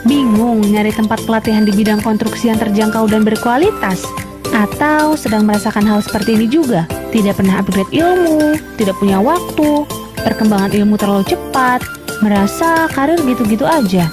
Bingung nyari tempat pelatihan di bidang konstruksi yang terjangkau dan berkualitas? Atau sedang merasakan hal seperti ini juga? Tidak pernah upgrade ilmu, tidak punya waktu, perkembangan ilmu terlalu cepat, merasa karir gitu-gitu aja.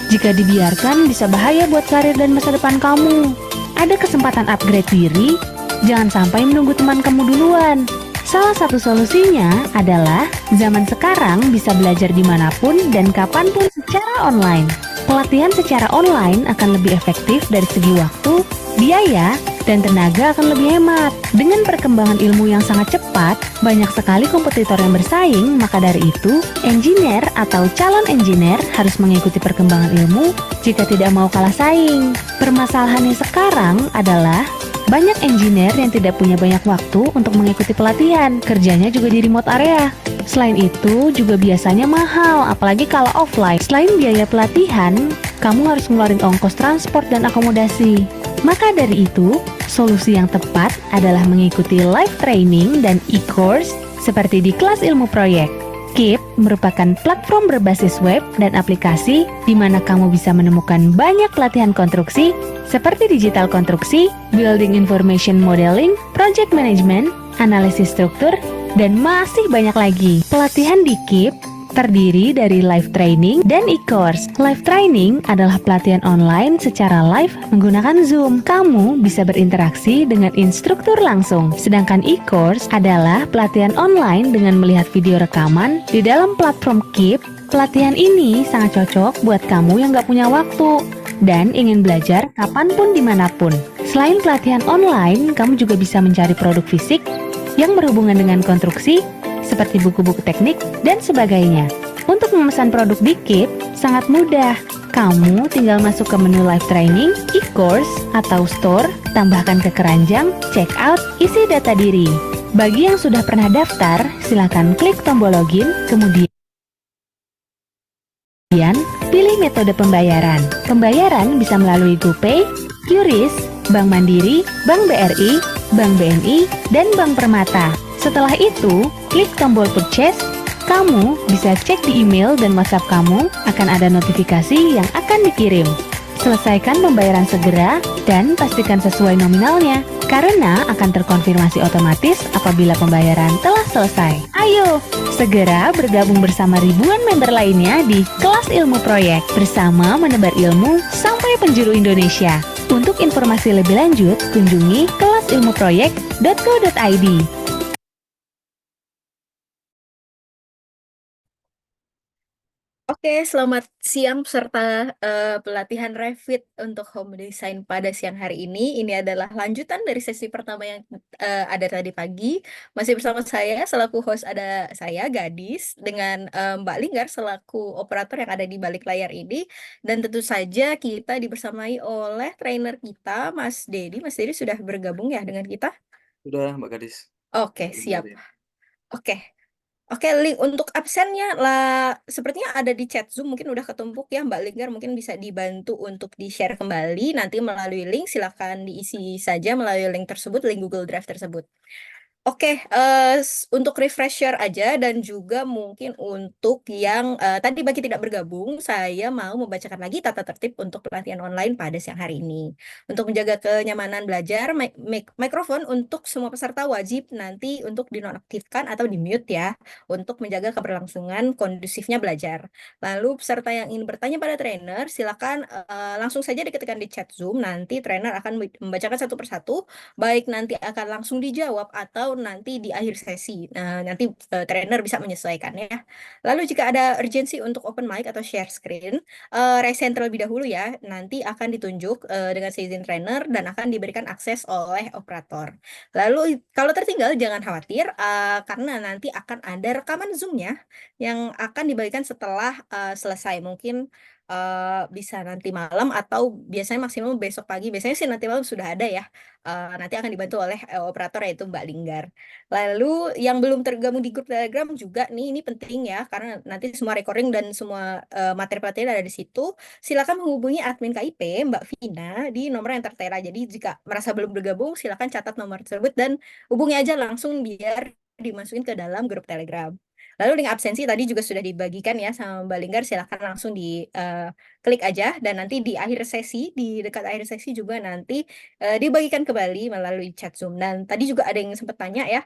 Jika dibiarkan bisa bahaya buat karir dan masa depan kamu. Ada kesempatan upgrade diri, jangan sampai menunggu teman kamu duluan. Salah satu solusinya adalah zaman sekarang bisa belajar dimanapun dan kapanpun secara online. Pelatihan secara online akan lebih efektif dari segi waktu, biaya, dan tenaga akan lebih hemat. Dengan perkembangan ilmu yang sangat cepat, banyak sekali kompetitor yang bersaing, maka dari itu, engineer atau calon engineer harus mengikuti perkembangan ilmu jika tidak mau kalah saing. Permasalahannya sekarang adalah banyak engineer yang tidak punya banyak waktu untuk mengikuti pelatihan, kerjanya juga di remote area. Selain itu, juga biasanya mahal, apalagi kalau offline. Selain biaya pelatihan, kamu harus ngeluarin ongkos transport dan akomodasi. Maka dari itu, solusi yang tepat adalah mengikuti live training dan e-course seperti di kelas ilmu proyek. Keep merupakan platform berbasis web dan aplikasi di mana kamu bisa menemukan banyak pelatihan konstruksi seperti digital konstruksi, building information modeling, project management, analisis struktur, dan masih banyak lagi. Pelatihan di Keep terdiri dari live training dan e-course. Live training adalah pelatihan online secara live menggunakan Zoom. Kamu bisa berinteraksi dengan instruktur langsung. Sedangkan e-course adalah pelatihan online dengan melihat video rekaman di dalam platform Keep. Pelatihan ini sangat cocok buat kamu yang gak punya waktu dan ingin belajar kapanpun dimanapun. Selain pelatihan online, kamu juga bisa mencari produk fisik yang berhubungan dengan konstruksi seperti buku-buku teknik dan sebagainya. Untuk memesan produk di Keep sangat mudah. Kamu tinggal masuk ke menu live training, e-course, atau store, tambahkan ke keranjang, check out, isi data diri. Bagi yang sudah pernah daftar, silakan klik tombol login, kemudian pilih metode pembayaran. Pembayaran bisa melalui GoPay, QRIS, Bank Mandiri, Bank BRI, Bank BNI, dan Bank Permata. Setelah itu, klik tombol purchase, kamu bisa cek di email dan WhatsApp kamu akan ada notifikasi yang akan dikirim. Selesaikan pembayaran segera dan pastikan sesuai nominalnya, karena akan terkonfirmasi otomatis apabila pembayaran telah selesai. Ayo, segera bergabung bersama ribuan member lainnya di Kelas Ilmu Proyek, bersama menebar ilmu sampai penjuru Indonesia. Untuk informasi lebih lanjut, kunjungi kelasilmuproyek.co.id. Oke, selamat siang peserta pelatihan Revit untuk home design pada siang hari ini. Ini adalah lanjutan dari sesi pertama yang ada tadi pagi. Masih bersama saya selaku host, ada saya Gadis dengan Mbak Linggar selaku operator yang ada di balik layar ini. Dan tentu saja kita dibersamai oleh trainer kita, Mas Dedi. Mas Dedi sudah bergabung ya dengan kita? Sudah, Mbak Gadis. Oke, Benar siap. ya. Oke. Oke, link untuk absennya lah sepertinya ada di chat Zoom, mungkin udah ketumpuk ya Mbak Linggar, mungkin bisa dibantu untuk di-share kembali nanti melalui link, silakan diisi saja melalui link tersebut, link Google Drive tersebut. Oke, untuk refresher aja dan juga mungkin untuk yang tadi bagi tidak bergabung, saya mau membacakan lagi tata tertib untuk pelatihan online pada siang hari ini. Untuk menjaga kenyamanan belajar, mikrofon untuk semua peserta wajib nanti untuk dinonaktifkan atau di-mute ya, untuk menjaga keberlangsungan kondusifnya belajar. Lalu peserta yang ingin bertanya pada trainer, silakan langsung saja diketikkan di chat Zoom, nanti trainer akan membacakan satu persatu, baik nanti akan langsung dijawab atau nanti di akhir sesi. Nah, nanti trainer bisa menyesuaikan ya. Lalu jika ada urgensi untuk open mic atau share screen, raise hand terlebih dahulu ya. Nanti akan ditunjuk dengan seizin trainer dan akan diberikan akses oleh operator. Lalu kalau tertinggal jangan khawatir karena nanti akan ada rekaman Zoom-nya yang akan dibagikan setelah selesai. Mungkin bisa nanti malam atau biasanya maksimum besok pagi. Biasanya sih nanti malam sudah ada ya. Nanti akan dibantu oleh operator yaitu Mbak Linggar. Lalu yang belum tergabung di grup Telegram juga nih, ini penting ya karena nanti semua recording dan semua materi pelatihan ada di situ. Silakan menghubungi admin KIP Mbak Vina di nomor yang tertera. Jadi jika merasa belum bergabung, silakan catat nomor tersebut dan hubungi aja langsung biar dimasukin ke dalam grup Telegram. Lalu link absensi tadi juga sudah dibagikan ya sama Mbak Linggar, silahkan langsung di klik aja dan nanti di akhir sesi, di dekat akhir sesi juga nanti dibagikan kembali melalui chat Zoom. Dan tadi juga ada yang sempat tanya ya,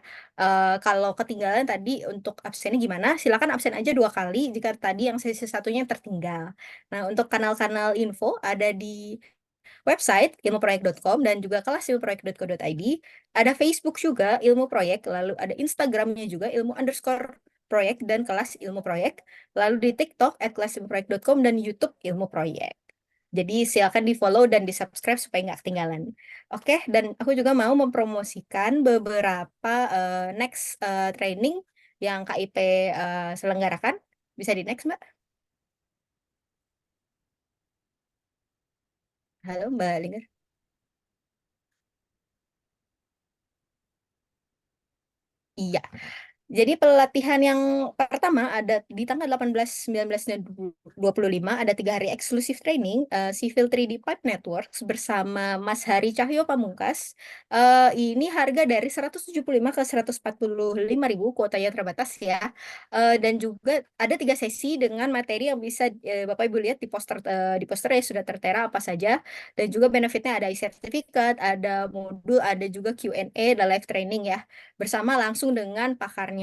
kalau ketinggalan tadi untuk absennya gimana? Silakan absen aja 2 kali jika tadi yang sesi satunya tertinggal. Nah, untuk kanal-kanal info ada di website ilmuproyek.com dan juga kelas ilmuproyek.co.id. Ada Facebook juga Ilmu Proyek, lalu ada Instagramnya juga ilmu_proyek dan kelas ilmu proyek. Lalu di TikTok @kelasilmuproyek.com dan YouTube Ilmu Proyek. Jadi silakan di-follow dan di-subscribe supaya nggak ketinggalan. Oke, dan aku juga mau mempromosikan beberapa next training yang KIP selenggarakan. Bisa di next, Mbak. Halo, Mbak Lingga. Iya. Jadi pelatihan yang pertama ada di tanggal 18, 19, dan 25 ada 3 hari eksklusif training Civil 3D Pipe Networks bersama Mas Hari Cahyo Pamungkas. Ini harga dari 175 ke 145 ribu, kuotanya terbatas ya. Dan juga ada 3 sesi dengan materi yang bisa Bapak Ibu lihat di poster ya sudah tertera apa saja. Dan juga benefitnya ada sertifikat, ada modul, ada juga Q&A, ada live training ya bersama langsung dengan pakarnya.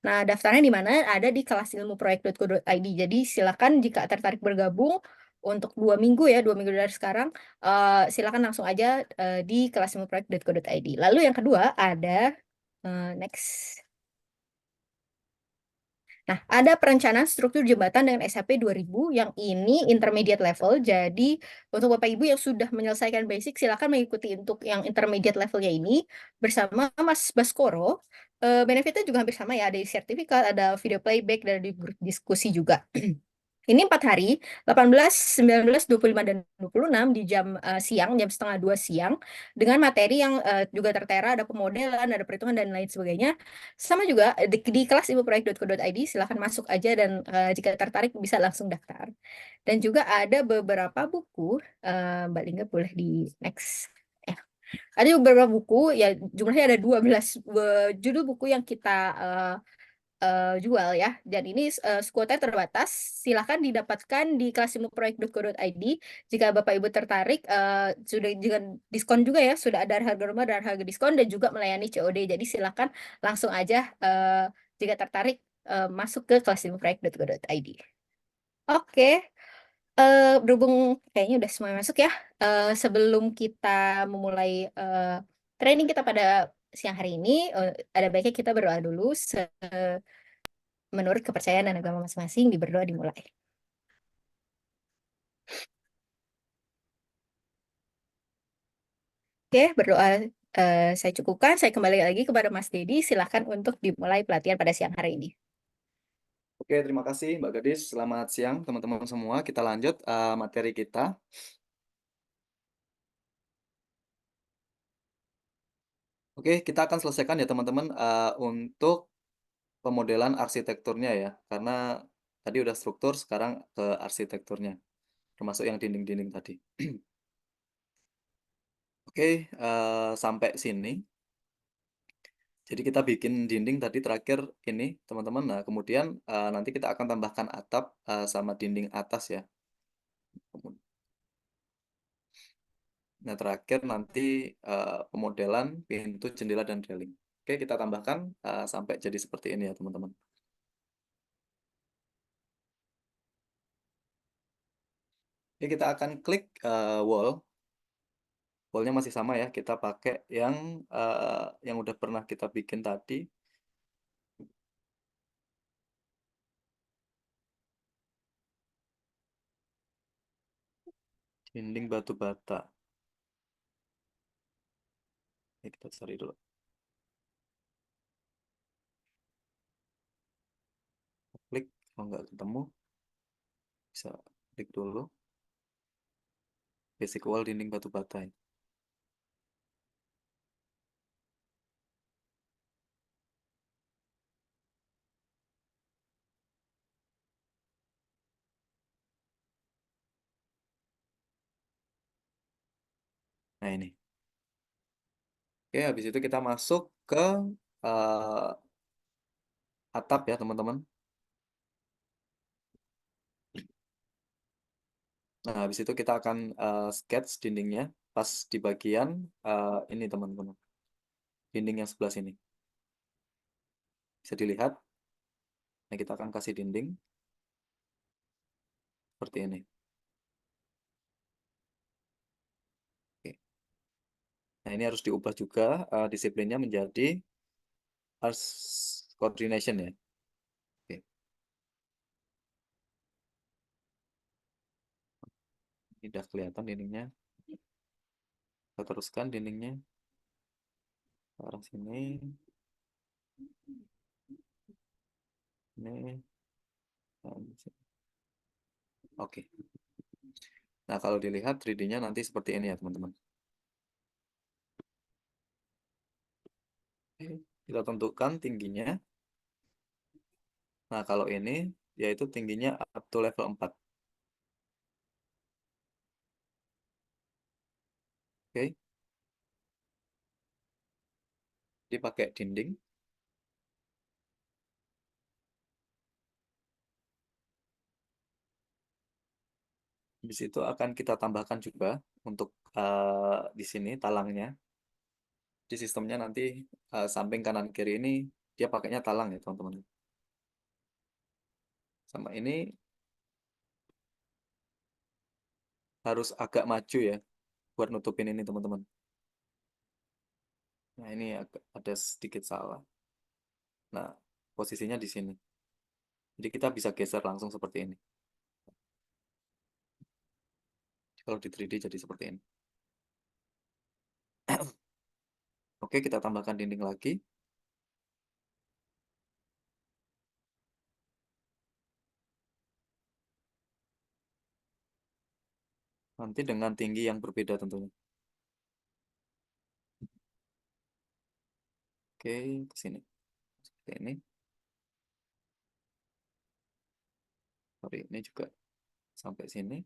Nah, daftarnya di mana? Ada di kelasilmuproyek.co.id. Jadi silakan jika tertarik bergabung untuk 2 minggu ya, 2 minggu dari sekarang, silakan langsung aja di kelasilmuproyek.co.id. Lalu yang kedua ada next. Nah, ada perencanaan struktur jembatan dengan SAP 2000 yang ini intermediate level. Jadi, untuk Bapak Ibu yang sudah menyelesaikan basic, silakan mengikuti untuk yang intermediate levelnya ini bersama Mas Baskoro. Benefitnya juga hampir sama ya, ada sertifikat, ada video playback, dan ada grup diskusi juga. Ini 4 hari, 18, 19, 25, dan 26 di jam siang, jam setengah 2 siang, dengan materi yang juga tertera, ada pemodelan, ada perhitungan, dan lain sebagainya. Sama juga di kelas ilmuproyek.co.id, silahkan masuk aja dan jika tertarik bisa langsung daftar. Dan juga ada beberapa buku, Mbak Lingga boleh di next. Ya. Ada beberapa buku, ya jumlahnya ada 12 judul buku yang kita jual ya. Dan ini kuotanya terbatas. Silahkan didapatkan di kelasimoproyek.co.id. Jika Bapak Ibu tertarik, sudah juga diskon juga ya. Sudah ada harga rumah dan harga diskon dan juga melayani COD. Jadi silahkan langsung aja jika tertarik masuk ke kelasimoproyek.co.id. Oke, berhubung kayaknya udah semuanya masuk ya. Sebelum kita memulai training kita pada siang hari ini, ada baiknya kita berdoa dulu menurut kepercayaan dan agama masing-masing, berdoa dimulai. Oke, berdoa saya cukupkan. Saya kembali lagi kepada Mas Dedi. Silakan untuk dimulai pelatihan pada siang hari ini. Oke, terima kasih Mbak Gadis. Selamat siang teman-teman semua. Kita lanjut materi kita. Oke, kita akan selesaikan ya teman-teman untuk pemodelan arsitekturnya ya. Karena tadi udah struktur, sekarang ke arsitekturnya. Termasuk yang dinding-dinding tadi. Oke, sampai sini. Jadi kita bikin dinding tadi terakhir ini teman-teman. Nah, kemudian nanti kita akan tambahkan atap sama dinding atas ya. Nah, terakhir nanti pemodelan pintu, jendela, dan railing. Oke, kita tambahkan sampai jadi seperti ini ya, teman-teman. Oke, kita akan klik wall. Wallnya masih sama ya, kita pakai yang udah pernah kita bikin tadi. Dinding batu bata. Ini kita cari dulu. Klik, kalau nggak ketemu, bisa klik dulu. Basic wall dinding batu bata. Nah, ini. Oke, habis itu kita masuk ke atap ya teman-teman. Nah, habis itu kita akan sketch dindingnya pas di bagian ini teman-teman. Dinding yang sebelah sini. Bisa dilihat. Nah, kita akan kasih dinding seperti ini. Oke. Nah, ini harus diubah juga disiplinnya menjadi arts coordination ya. Oke. Ini udah kelihatan dindingnya. Kita teruskan dindingnya ke arah sini. Ini. Dan sini. Oke. Nah, kalau dilihat 3D-nya nanti seperti ini ya, teman-teman. Oke. Kita tentukan tingginya. Nah, kalau ini yaitu tingginya up to level 4. Oke. Dipakai dinding. Di situ akan kita tambahkan juga untuk di sini talangnya. Di sistemnya nanti samping kanan kiri ini dia pakainya talang ya teman-teman. Sama ini harus agak maju ya buat nutupin ini teman-teman. Nah ini ada sedikit salah. Nah posisinya di sini. Jadi kita bisa geser langsung seperti ini. Kalau di 3D jadi seperti ini. Oke, kita tambahkan dinding lagi. Nanti dengan tinggi yang berbeda tentunya. Oke, ke sini. Seperti ini. Sorry, ini juga sampai sini.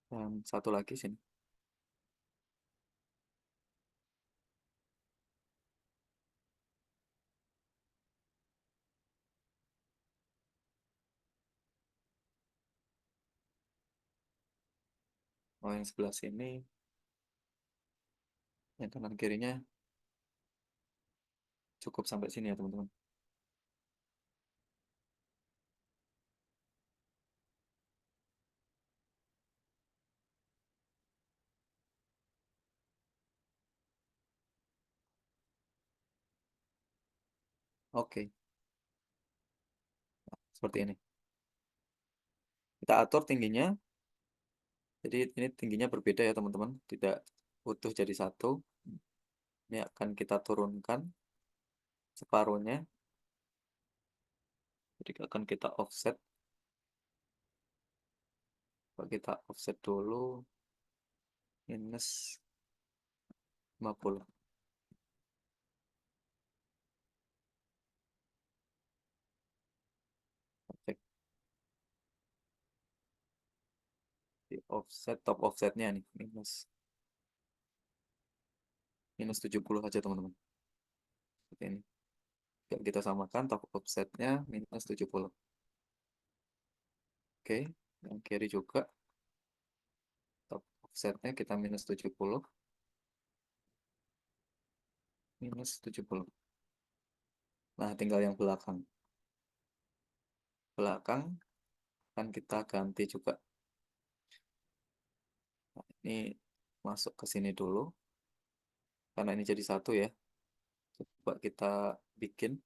Dan satu lagi sini. Oh, yang sebelah sini. Yang kanan kirinya cukup sampai sini ya teman-teman. Oke, seperti ini. Kita atur tingginya. Jadi ini tingginya berbeda ya teman-teman. Tidak utuh jadi satu. Ini akan kita turunkan separuhnya. Jadi akan kita offset. Kalau kita offset dulu minus 50. Cek di offset, top offsetnya nih minus 70 aja teman-teman. Seperti ini. Kita samakan top offsetnya minus 70. Oke, yang kiri juga top offsetnya kita minus 70. Minus 70. Nah, tinggal yang belakang. Belakang kan kita ganti juga. Nah, ini masuk ke sini dulu. Karena ini jadi satu ya. Coba kita bikin.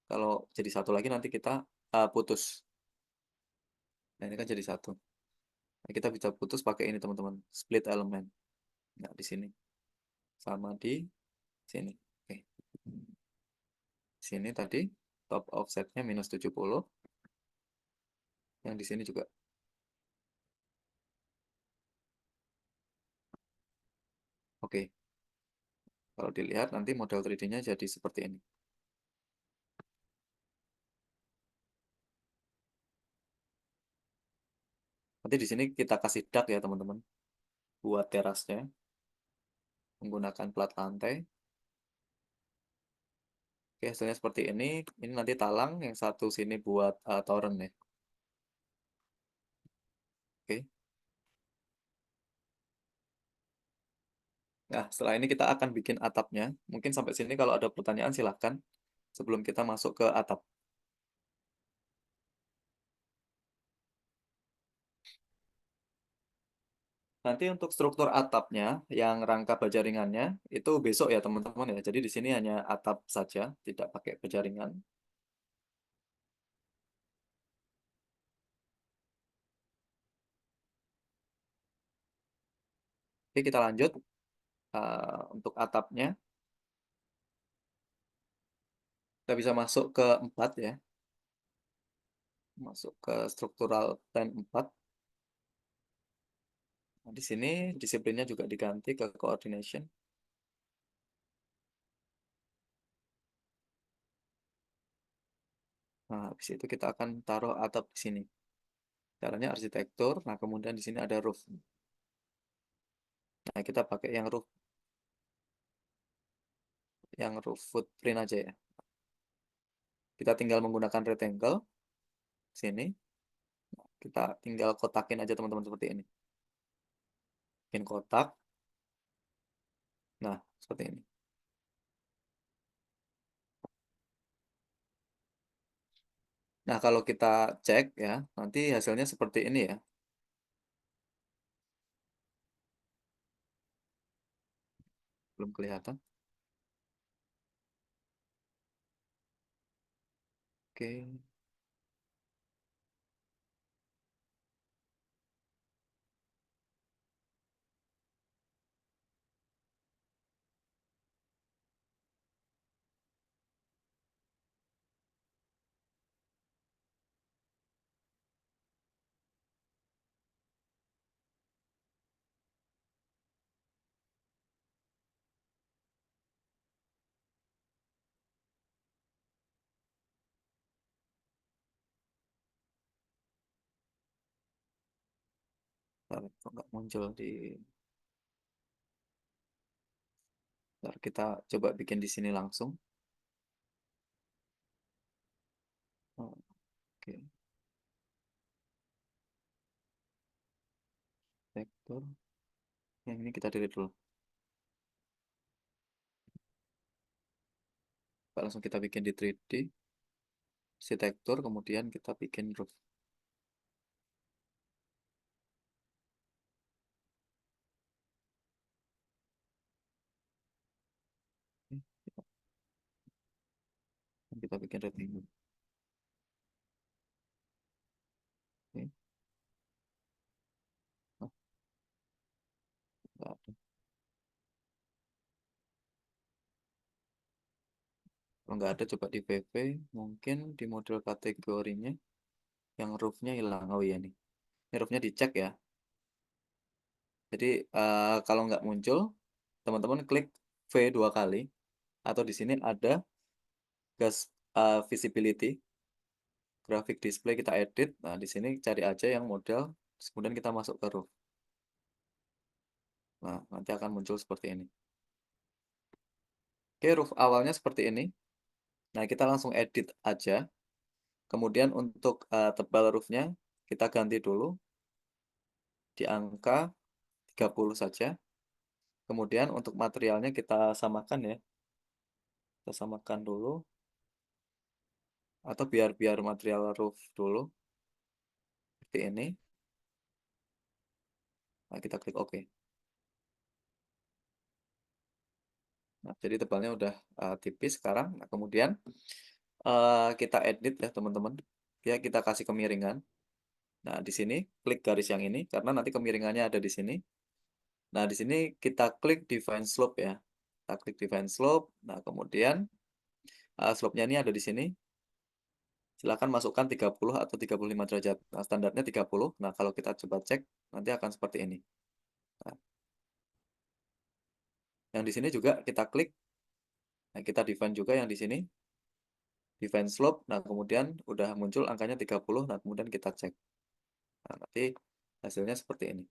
Kalau jadi satu lagi nanti kita putus. Nah, ini kan jadi satu. Nah, kita bisa putus pakai ini teman-teman. Split elemen. Nah, di sini. Sama di sini. Oke. Sini tadi top offsetnya minus 70. Yang di sini juga. Oke. Kalau dilihat nanti model 3D-nya jadi seperti ini. Nanti di sini kita kasih dak ya teman-teman. Buat terasnya. Menggunakan plat lantai. Oke, hasilnya seperti ini. Ini nanti talang, yang satu sini buat torrent ya. Oke. Nah, setelah ini kita akan bikin atapnya. Mungkin sampai sini kalau ada pertanyaan silahkan sebelum kita masuk ke atap. Nanti untuk struktur atapnya, yang rangka baja ringannya, itu besok ya teman-teman ya. Jadi di sini hanya atap saja, tidak pakai baja ringan. Oke, kita lanjut. Untuk atapnya, kita bisa masuk ke 4 ya. Masuk ke struktural plan 4. Nah, di sini disiplinnya juga diganti ke coordination. Nah, habis itu kita akan taruh atap di sini. Caranya arsitektur, nah kemudian di sini ada roof. Nah, kita pakai yang roof footprint aja ya. Kita tinggal menggunakan rectangle sini. Kita tinggal kotakin aja teman-teman seperti ini. Bikin kotak. Nah, seperti ini. Nah, kalau kita cek ya, nanti hasilnya seperti ini ya. Belum kelihatan. Oke. Bentar, kok nggak muncul di... Bentar, kita coba bikin di sini langsung. Oh, oke. Vektor. Yang ini kita delete dulu. Langsung kita bikin di 3D. Arsitektur, kemudian kita bikin roof. Kita bikin rectangle. Oke. Oh, nggak ada. Kalau nggak ada, coba di VV. Mungkin di model kategorinya, yang roofnya hilang. Oh iya nih. Ini roofnya dicek ya. Jadi kalau nggak muncul, teman-teman klik V 2 kali. Atau di sini ada gas visibility. Graphic display kita edit. Nah, di sini cari aja yang model. Kemudian kita masuk ke roof. Nah, nanti akan muncul seperti ini. Oke, roof awalnya seperti ini. Nah, kita langsung edit aja. Kemudian untuk tebal roofnya, kita ganti dulu di angka 30 saja. Kemudian untuk materialnya kita samakan ya. Kita samakan dulu. Atau biar material roof dulu. Seperti ini. Nah, kita klik OK. Nah, jadi tebalnya udah tipis sekarang. Nah, kemudian kita edit ya teman-teman. Ya, kita kasih kemiringan. Nah, di sini klik garis yang ini karena nanti kemiringannya ada di sini. Nah, di sini kita klik define slope ya. Kita klik define slope. Nah, kemudian slope-nya ini ada di sini. Silakan masukkan 30 atau 35 derajat. Nah, standarnya 30. Nah, kalau kita coba cek nanti akan seperti ini. Nah, yang di sini juga kita klik. Nah, kita define juga yang di sini. Define slope. Nah, kemudian udah muncul angkanya 30. Nah, kemudian kita cek. Nah, nanti hasilnya seperti ini.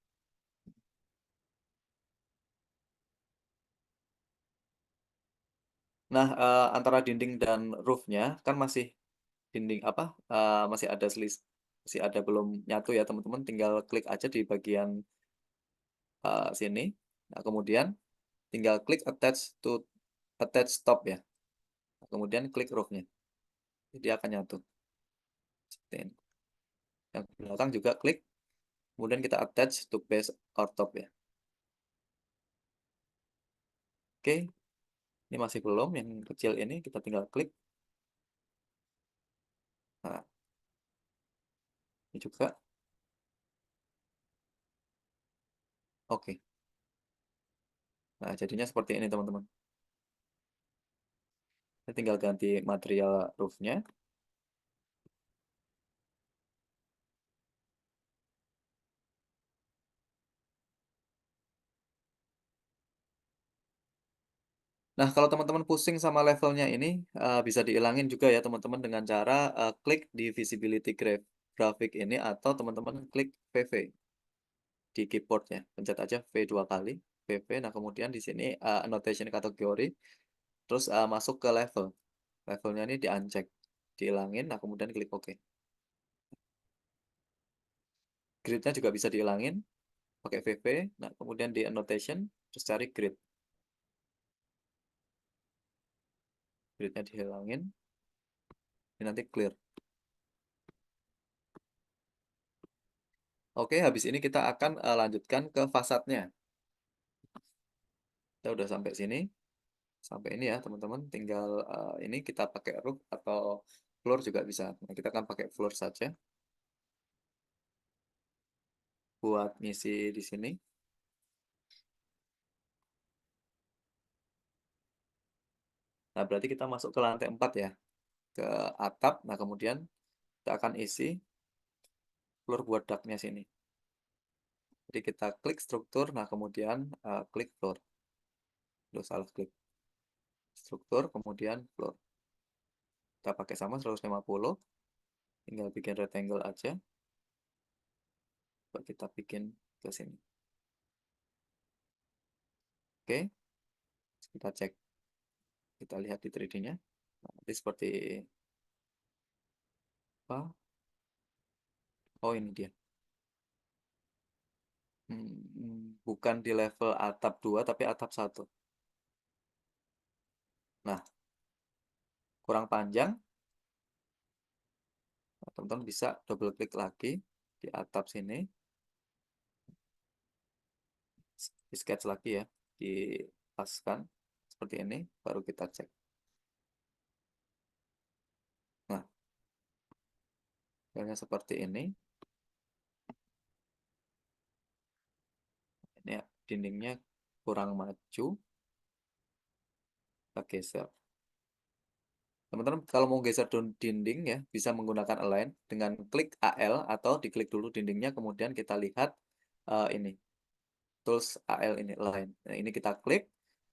Nah, antara dinding dan roofnya kan masih dinding apa? Masih ada masih ada belum nyatu ya teman-teman. Tinggal klik aja di bagian sini. Nah, kemudian tinggal klik attach top ya. Nah, kemudian klik roofnya. Jadi akan nyatu. Seperti ini. Yang belakang juga klik. Kemudian kita attach to base or top ya. Oke, ini masih belum. Yang kecil ini kita tinggal klik. Nah, ini juga. Oke. Nah, jadinya seperti ini teman-teman. Kita tinggal ganti material roofnya. Nah, kalau teman-teman pusing sama levelnya ini, bisa dihilangin juga ya teman-teman dengan cara klik di visibility graphic ini atau teman-teman klik VV di keyboardnya. Pencet aja V 2 kali, VV. Nah, kemudian di sini annotation kategori, terus masuk ke level. Levelnya ini di-uncheck, dihilangin, nah kemudian klik OK. Gridnya juga bisa dihilangin, pakai VV, nah kemudian di annotation, terus cari grid. Gridnya dihilangin, ini nanti clear. Oke, habis ini kita akan lanjutkan ke fasadnya. Kita udah sampai sini, sampai ini ya teman-teman. Tinggal ini kita pakai roof atau floor juga bisa. Nah, kita akan pakai floor saja buat ngisi di sini. Nah, berarti kita masuk ke lantai 4 ya, ke atap. Nah, kemudian kita akan isi floor buat ductnya sini. Jadi kita klik struktur, nah kemudian klik floor. Terus salah klik. Struktur, kemudian floor. Kita pakai sama 150. Tinggal bikin rectangle aja. Coba kita bikin ke sini. Oke, kita cek. Kita lihat di 3D-nya. Nah, nanti seperti apa? Oh, ini dia. Bukan di level atap 2, tapi atap 1. Nah, kurang panjang. Nah, teman-teman bisa double klik lagi di atap sini. Di sketch lagi ya. Dipaskan seperti ini. Baru kita cek. Nah, hasilnya seperti ini. Ini ya, dindingnya kurang maju. Kita geser. Teman-teman kalau mau geser dinding ya bisa menggunakan align dengan klik AL atau diklik dulu dindingnya kemudian kita lihat ini tools AL ini align. Nah, ini kita klik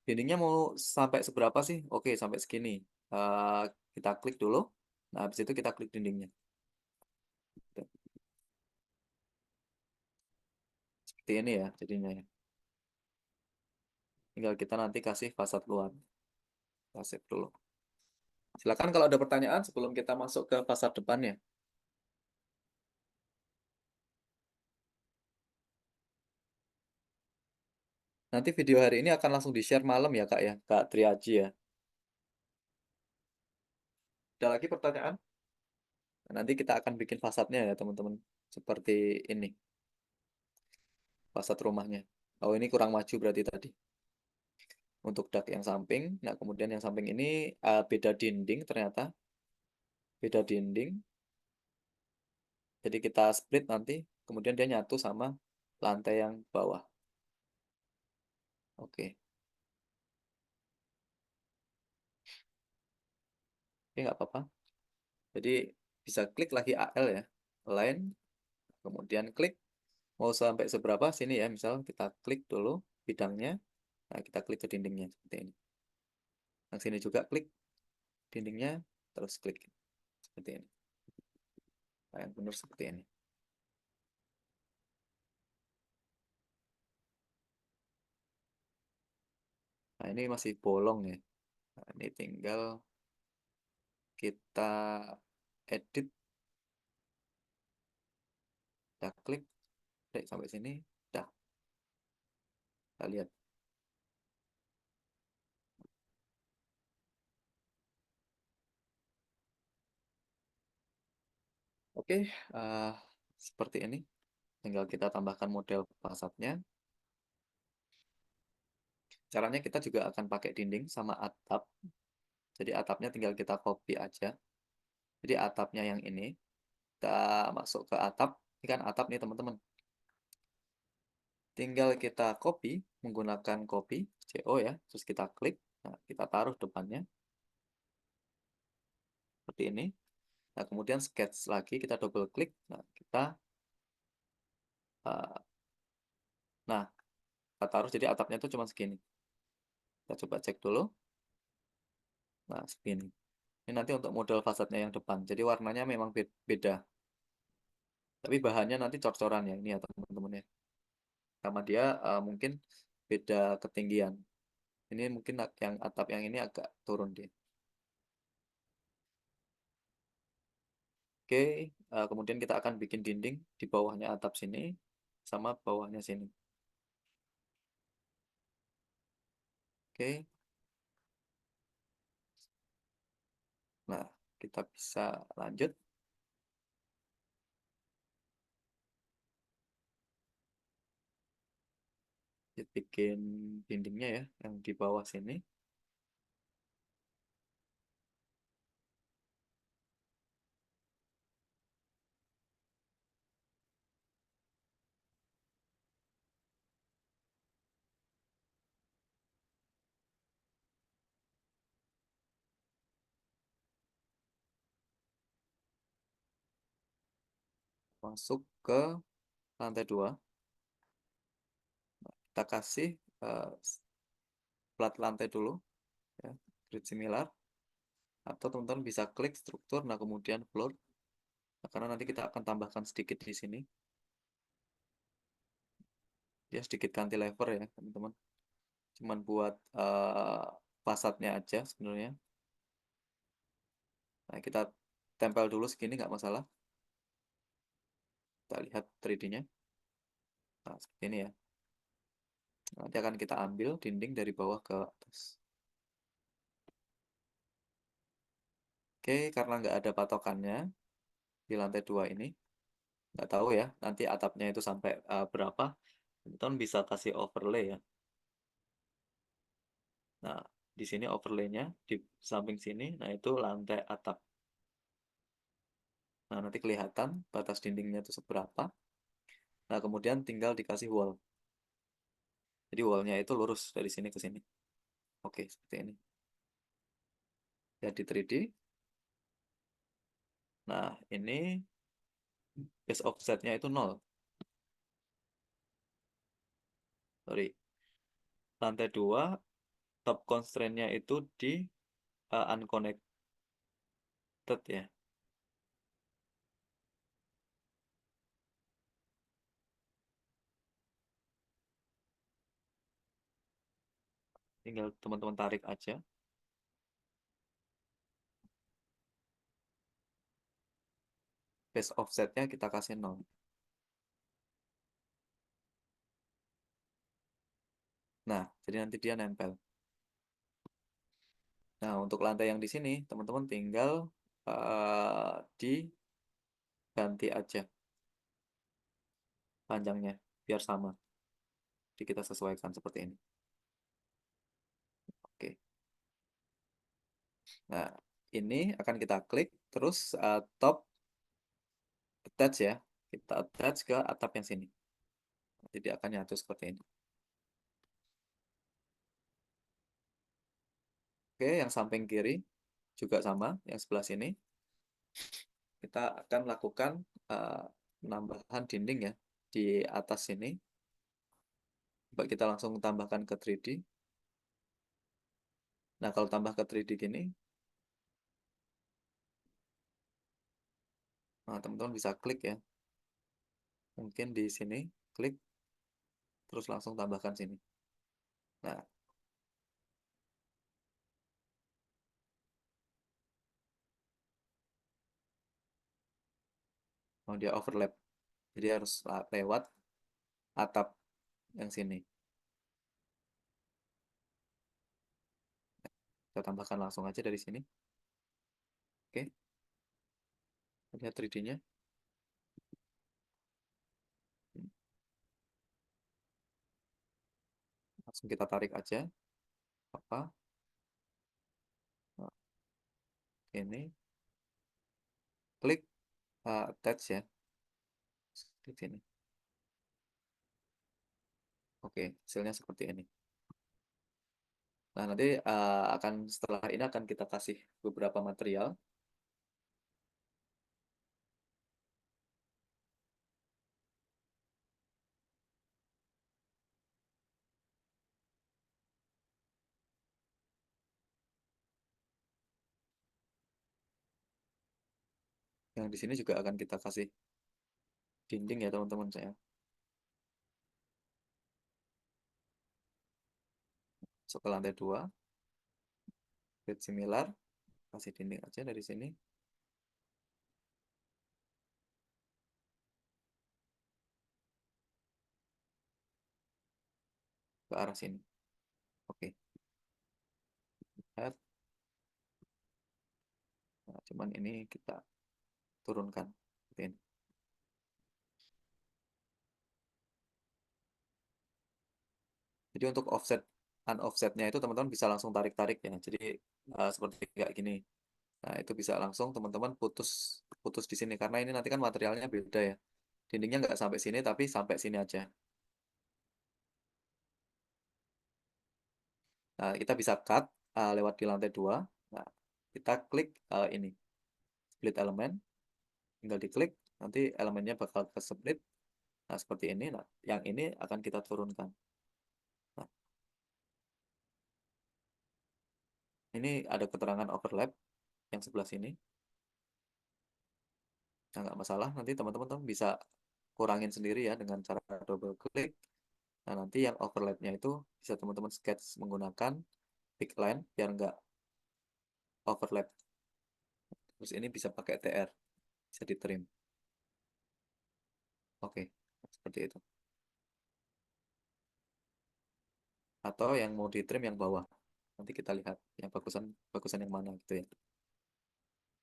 dindingnya mau sampai seberapa sih? Oke, sampai segini. Eh, kita klik dulu. Nah, habis itu kita klik dindingnya. Seperti ini ya jadinya ya. Tinggal kita nanti kasih fasad luar. Kasih dulu. Silakan kalau ada pertanyaan sebelum kita masuk ke fasad depannya. Nanti video hari ini akan langsung di-share malam ya Kak ya, Kak Triaji ya. Ada lagi pertanyaan? Nah, nanti kita akan bikin fasadnya ya teman-teman. Seperti ini, fasad rumahnya. Oh ini kurang maju berarti tadi. Untuk dak yang samping, nah kemudian yang samping ini beda dinding ternyata. Beda dinding. Jadi kita split nanti, kemudian dia nyatu sama lantai yang bawah. Oke, oke nggak apa-apa. Jadi bisa klik lagi AL ya, align, kemudian klik. Mau sampai seberapa sini ya, misal kita klik dulu bidangnya, nah kita klik ke dindingnya seperti ini. Yang sini juga klik dindingnya, terus klik seperti ini. Nah, yang benar seperti ini. Nah, ini masih bolong ya. Ini tinggal kita edit, kita klik, sampai sini, udah. Kita lihat. Oke, seperti ini. Tinggal kita tambahkan model fasadnya. Caranya kita juga akan pakai dinding sama atap. Jadi atapnya tinggal kita copy aja. Jadi atapnya yang ini, kita masuk ke atap. Ini kan atap nih teman-teman. Tinggal kita copy menggunakan copy, CO ya. Terus kita klik, nah, kita taruh depannya. Seperti ini. Nah, kemudian sketch lagi, kita double klik. Nah, uh, nah, kita taruh jadi atapnya itu cuma segini. Kita coba cek dulu. Nah, segini. Ini nanti untuk model fasadnya yang depan. Jadi warnanya memang beda. Tapi bahannya nanti cor-coran ya, ini ya teman-teman ya. Sama dia mungkin beda ketinggian. Ini mungkin yang atap yang ini agak turun dia. Oke, kemudian kita akan bikin dinding di bawahnya atap sini, sama bawahnya sini. Oke, nah kita bisa lanjut. Kita bikin dindingnya ya, yang di bawah sini. Masuk ke lantai 2. Kita kasih plat lantai dulu, ya, grid similar. Atau teman-teman bisa klik struktur, nah kemudian floor. Nah, karena nanti kita akan tambahkan sedikit di sini. Dia sedikit cantilever ya teman-teman. Cuman buat fasadnya aja sebenarnya. Nah, kita tempel dulu segini nggak masalah. Kita lihat 3D-nya. Nah, seperti ini ya. Nanti akan kita ambil dinding dari bawah ke atas. Oke, karena nggak ada patokannya di lantai 2 ini. Nggak tahu ya, nanti atapnya itu sampai berapa. Teman-teman bisa kasih overlay ya. Nah, di sini overlaynya, di samping sini, nah itu lantai atap. Nah, nanti kelihatan batas dindingnya itu seberapa. Nah, kemudian tinggal dikasih wall. Jadi wallnya itu lurus dari sini ke sini. Oke, seperti ini. Jadi 3D. Nah, ini base offsetnya itu 0. Sorry. Lantai 2, top constraint-nya itu di unconnected ya. Tinggal teman-teman tarik aja. Base offsetnya kita kasih 0. Nah, jadi nanti dia nempel. Nah, untuk lantai yang di sini, teman-teman tinggal diganti aja panjangnya, biar sama. Jadi kita sesuaikan seperti ini. Oke. Nah, ini akan kita klik, terus top attach ya. Kita attach ke atap yang sini. Jadi akan nyatu seperti ini. Oke, yang samping kiri juga sama, yang sebelah sini. Kita akan lakukan penambahan dinding ya di atas sini. Coba kita langsung tambahkan ke 3D. Nah, kalau tambah ke 3D gini, nah teman-teman bisa klik ya. Mungkin di sini, klik, terus langsung tambahkan sini. Nah, Oh, dia overlap. Jadi harus lewat atap yang sini. Kita tambahkan langsung aja dari sini. Oke. Lihat 3D-nya. Langsung kita tarik aja. Apa? Nah, ini. Klik attach ya. Di sini. Oke, hasilnya seperti ini. Nah, nanti setelah ini akan kita kasih beberapa material. Yang di sini juga akan kita kasih dinding ya teman-teman saya. Masuk ke lantai 2. Create similar. Kasih dinding aja dari sini. Ke arah sini. Oke. Lihat. Nah, cuman ini kita turunkan. Seperti ini. Jadi untuk offset unoffsetnya itu teman-teman bisa langsung tarik-tarik ya. Jadi seperti kayak gini. Nah, itu bisa langsung teman-teman putus di sini karena ini nanti kan materialnya beda ya. Dindingnya nggak sampai sini tapi sampai sini aja. Nah, kita bisa cut lewat di lantai 2. Nah, kita klik ini split element, tinggal diklik, nanti elemennya bakal ke split. Nah, seperti ini. Nah, yang ini akan kita turunkan. Nah, ini ada keterangan overlap yang sebelah sini. Nah, nggak masalah, nanti teman-teman bisa kurangin sendiri ya dengan cara double klik. Nah, nanti yang overlapnya itu bisa teman-teman sketch menggunakan pick line biar nggak overlap. Terus ini bisa pakai TR, bisa di trim. Oke, seperti itu. Atau yang mau di trim yang bawah. Nanti kita lihat yang bagusan yang mana gitu ya.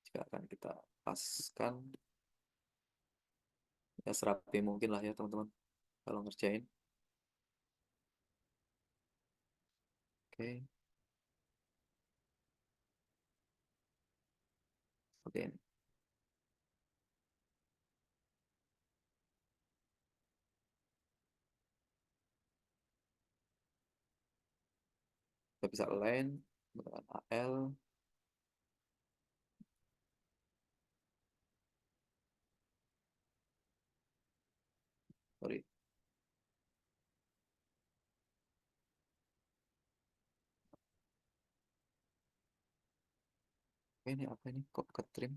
Jika akan kita paskan ya serapi mungkin lah ya teman-teman kalau ngerjain. Oke, seperti ini. Kita bisa align dengan AL. Sorry. Oke, ini apa ini? Kok ke trim?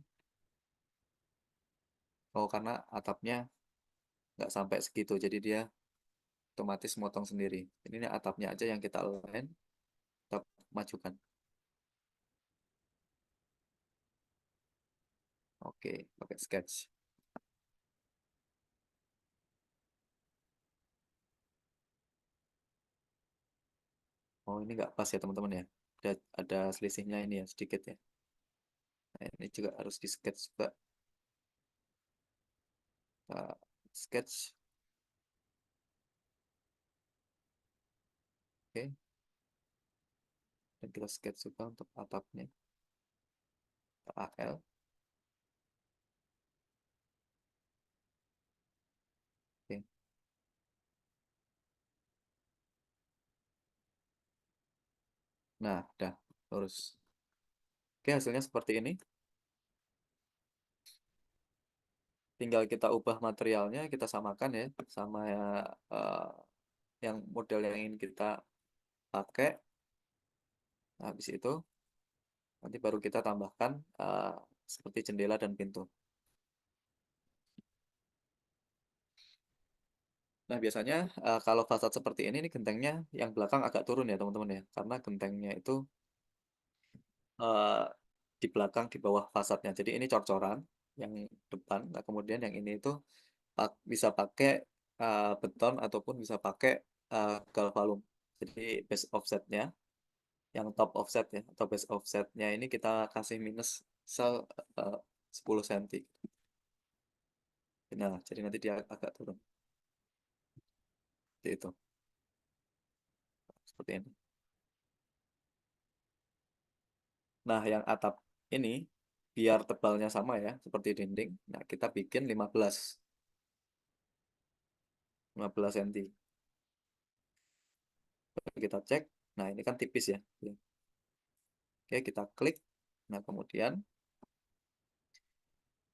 Oh, karena atapnya nggak sampai segitu, jadi dia otomatis motong sendiri. Jadi ini atapnya aja yang kita align, kita majukan. Oke, pakai sketch. Oh, ini nggak pas ya teman-teman ya. Ada selisihnya ini ya sedikit ya. Nah, ini juga harus di sketch juga. Kita sketch. Oke. Dan kita sketch juga untuk atapnya. AL. Oke. Nah, udah lurus. Oke, hasilnya seperti ini. Tinggal kita ubah materialnya, kita samakan ya sama eh, yang model yang ingin kita pakai. Nah, habis itu nanti baru kita tambahkan seperti jendela dan pintu. Nah, biasanya kalau fasad seperti ini gentengnya yang belakang agak turun ya teman-teman ya, karena gentengnya itu eh, di belakang di bawah fasadnya. Jadi ini cor-coran. yang depan. Nah, kemudian yang ini itu bisa pakai beton ataupun bisa pakai galvalum. Jadi base offsetnya, yang top offset ya, atau base offsetnya ini kita kasih minus sel 10 cm. Nah, jadi nanti dia agak turun. Seperti itu. Seperti ini. Nah, yang atap ini biar tebalnya sama ya, seperti dinding. Nah, kita bikin 15 cm. Kita cek. Nah, ini kan tipis ya. Oke, kita klik. Nah, kemudian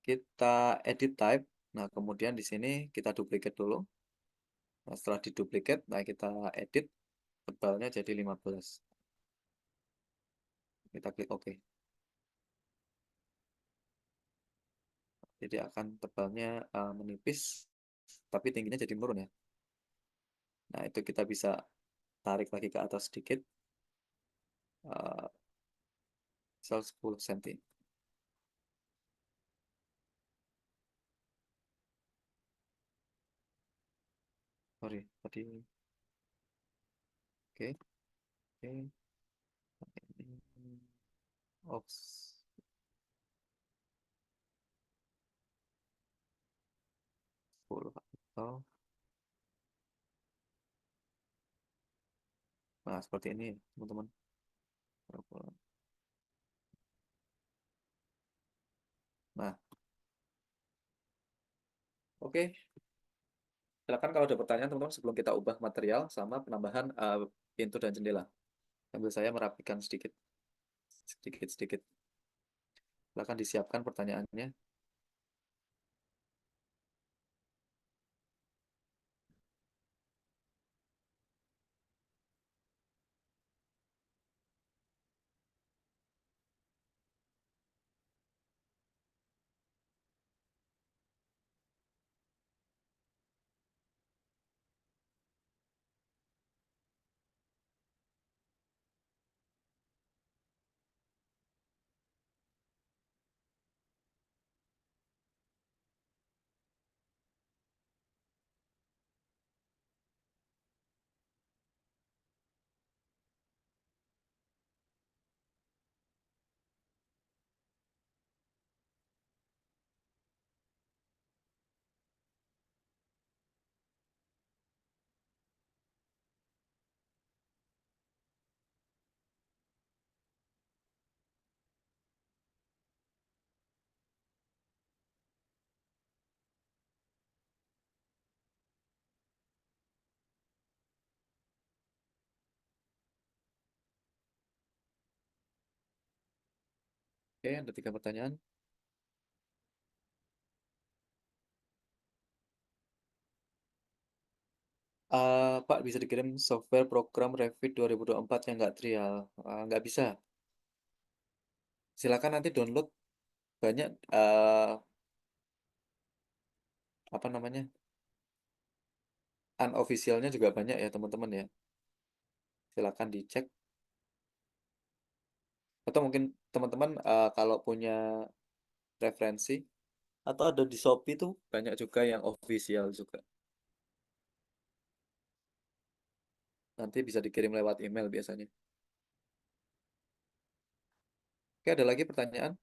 kita edit type. Nah, kemudian di sini kita duplicate dulu. Nah, setelah diduplicate, nah kita edit tebalnya jadi 15. Kita klik OK. Jadi akan tebalnya menipis, tapi tingginya jadi menurun ya. Nah, itu kita bisa tarik lagi ke atas sedikit. Sel 10 cm. Sorry, tadi. Oke, oke. Ops. Oh. Nah, seperti ini teman-teman. Nah, oke. Silakan kalau ada pertanyaan teman-teman sebelum kita ubah material sama penambahan pintu dan jendela. Sambil saya merapikan sedikit. Sedikit-sedikit. Silakan disiapkan pertanyaannya. Oke, ada 3 pertanyaan. Pak, bisa dikirim software program Revit 2024 yang nggak trial? Nggak bisa. Silakan nanti download banyak apa namanya, unofficialnya juga banyak ya teman-teman ya. Silakan dicek. Atau mungkin teman-teman kalau punya referensi atau ada di Shopee tuh banyak juga yang official juga. Nanti bisa dikirim lewat email biasanya. Oke, ada lagi pertanyaan?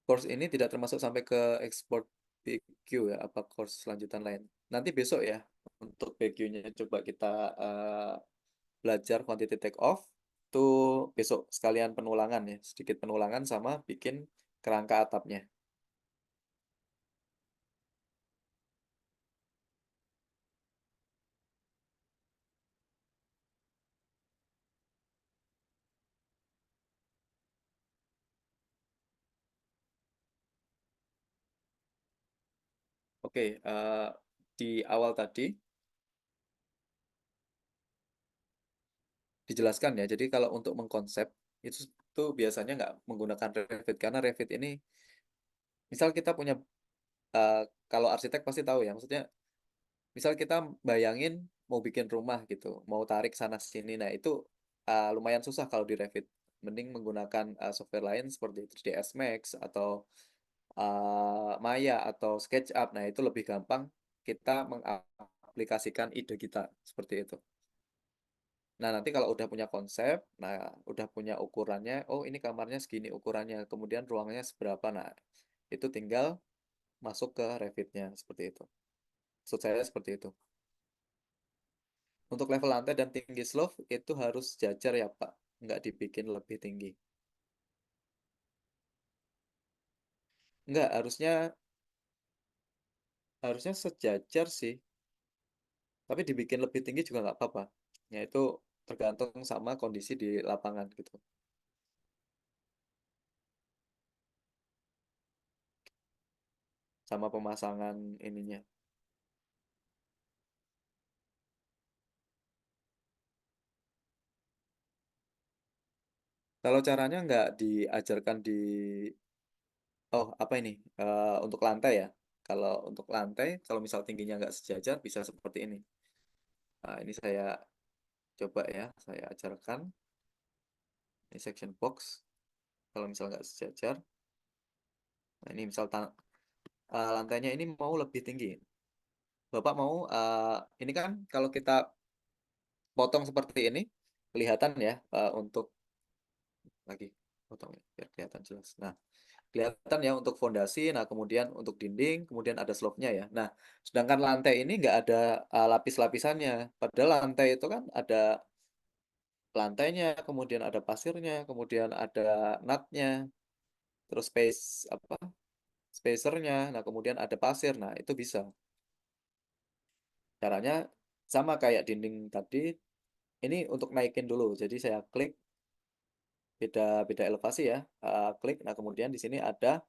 Course ini tidak termasuk sampai ke export PQ ya, apa course lanjutan lain? Nanti besok ya, untuk PQ-nya coba kita belajar quantity take off. Itu besok sekalian penulangan ya, sedikit penulangan sama bikin kerangka atapnya. Oke, di awal tadi dijelaskan ya. Jadi kalau untuk mengkonsep itu tuh biasanya nggak menggunakan Revit karena Revit ini, misal kita punya kalau arsitek pasti tahu ya, maksudnya misal kita bayangin mau bikin rumah gitu, mau tarik sana sini, nah itu lumayan susah kalau di Revit. mending menggunakan software lain seperti 3ds Max atau Maya atau SketchUp. Nah, itu lebih gampang kita mengaplikasikan ide kita seperti itu. Nah, nanti kalau udah punya konsep, nah udah punya ukurannya, oh ini kamarnya segini ukurannya, kemudian ruangnya seberapa. Nah, itu tinggal masuk ke Revit-nya seperti itu. Maksud saya seperti itu. Untuk level lantai dan tinggi slope itu harus sejajar ya, Pak. Nggak dibikin lebih tinggi. Nggak, harusnya sejajar sih. Tapi dibikin lebih tinggi juga nggak apa-apa. Ya itu tergantung sama kondisi di lapangan gitu. Sama pemasangan ininya. Kalau caranya nggak diajarkan di, oh apa ini, untuk lantai ya. Kalau untuk lantai, kalau misal tingginya nggak sejajar, bisa seperti ini. Nah, ini saya coba ya, saya ajarkan. Ini section box. Kalau misal nggak sejajar, nah ini misal lantainya ini mau lebih tinggi. Bapak mau, ini kan kalau kita potong seperti ini, kelihatan ya, untuk lagi potong ya, biar kelihatan jelas. Nah, kelihatan ya untuk fondasi, nah kemudian untuk dinding, kemudian ada slope-nya ya. Nah, sedangkan lantai ini nggak ada lapis-lapisannya. Padahal lantai itu kan ada lantainya, kemudian ada pasirnya, kemudian ada nutnya, terus spacernya, nah kemudian ada pasir. Nah, itu bisa. Caranya sama kayak dinding tadi. Ini untuk naikin dulu. Jadi saya klik beda beda elevasi ya. Klik. Nah, kemudian di sini ada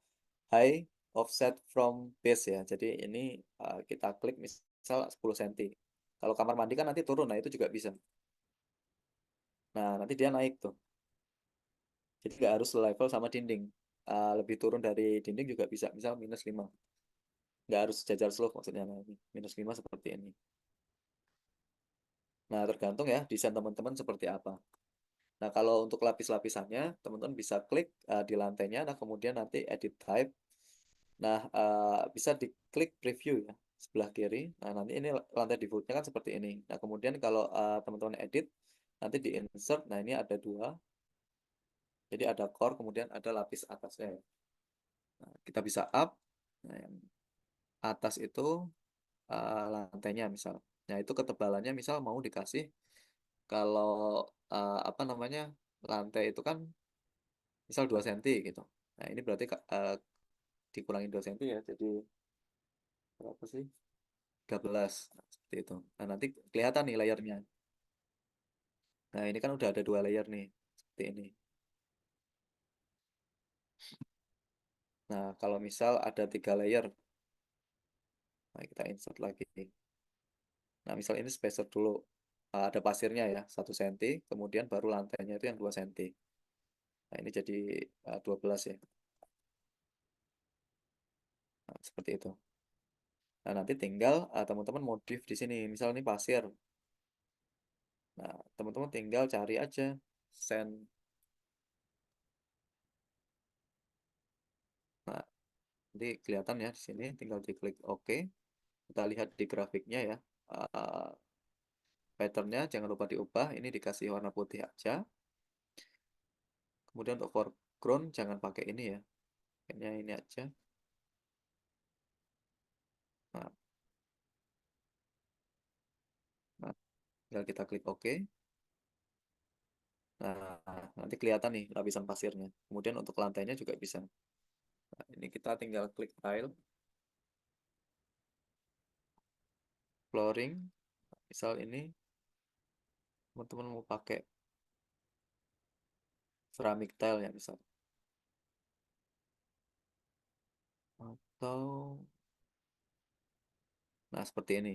high offset from base ya. Jadi ini kita klik misal 10 cm. Kalau kamar mandi kan nanti turun, nah itu juga bisa. Nah, nanti dia naik tuh. Jadi nggak harus level sama dinding. Lebih turun dari dinding juga bisa. Misal -5. Nggak harus sejajar slope maksudnya. Nah, -5 seperti ini. Nah, tergantung ya desain teman-teman seperti apa. Nah, kalau untuk lapis-lapisannya, teman-teman bisa klik di lantainya. Nah, kemudian nanti edit type. Nah, bisa diklik preview ya, sebelah kiri. Nah, nanti ini lantai defaultnya kan seperti ini. Nah, kemudian kalau teman-teman edit, nanti di insert. Nah, ini ada dua. Jadi ada core, kemudian ada lapis atasnya ya. Nah, kita bisa up. Nah, yang atas itu lantainya misal. Nah, itu ketebalannya misal mau dikasih kalau apa namanya lantai itu kan misal 2 cm gitu. Nah, ini berarti dikurangi 2 cm ya. Jadi berapa sih? 13. Nah, seperti itu. Nah, nanti kelihatan nih layernya. Nah, ini kan udah ada 2 layer nih. Seperti ini. Nah, kalau misal ada 3 layer. Nah, kita insert lagi. Nah, misal ini spacer dulu. Ada pasirnya ya, 1 cm. Kemudian baru lantainya itu yang 2 cm. Nah, ini jadi 12 ya. Nah, seperti itu. Nah, nanti tinggal teman-teman modif di sini. Misal ini pasir. Nah, teman-teman tinggal cari aja sand. Nah, nanti kelihatan ya di sini. Tinggal diklik OK. Kita lihat di grafiknya ya. Uh, Patternnya jangan lupa diubah. Ini dikasih warna putih aja. Kemudian untuk foreground jangan pakai ini ya. Kayaknya ini aja. Nah, nah, tinggal kita klik OK. Nah, nanti kelihatan nih lapisan pasirnya. Kemudian untuk lantainya juga bisa. Nah, ini kita tinggal klik tile, flooring. Misal ini teman-teman mau pakai ceramic tile ya misal. Atau, nah seperti ini.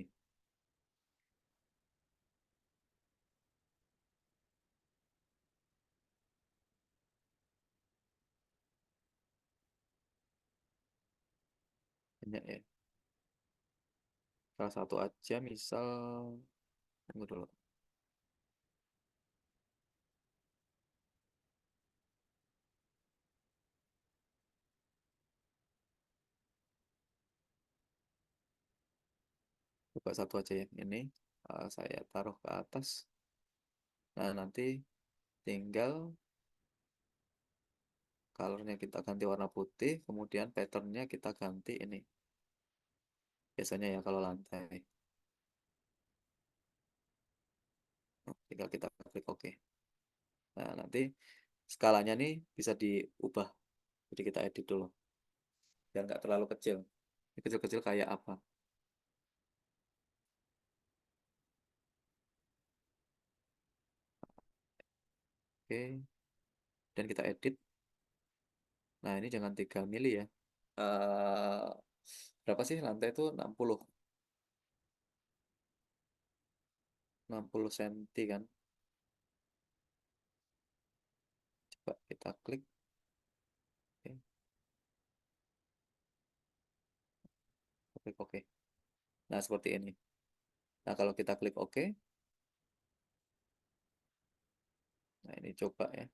Banyak ya. Salah satu aja misal, tunggu dulu. coba satu aja yang ini. Saya taruh ke atas. Nah, nanti tinggal colornya kita ganti warna putih, kemudian patternnya kita ganti ini. Biasanya ya kalau lantai. Tinggal kita klik OK. Nah, nanti skalanya nih bisa diubah. Jadi kita edit dulu. Biar nggak terlalu kecil. Ini kecil-kecil kayak apa. Oke. Dan kita edit. Nah, ini jangan 3 mili ya. Berapa sih lantai itu? 60 cm kan. Coba kita klik. Oke. Klik OK. Nah, seperti ini. Nah, kalau kita klik OK. Nah, ini coba ya.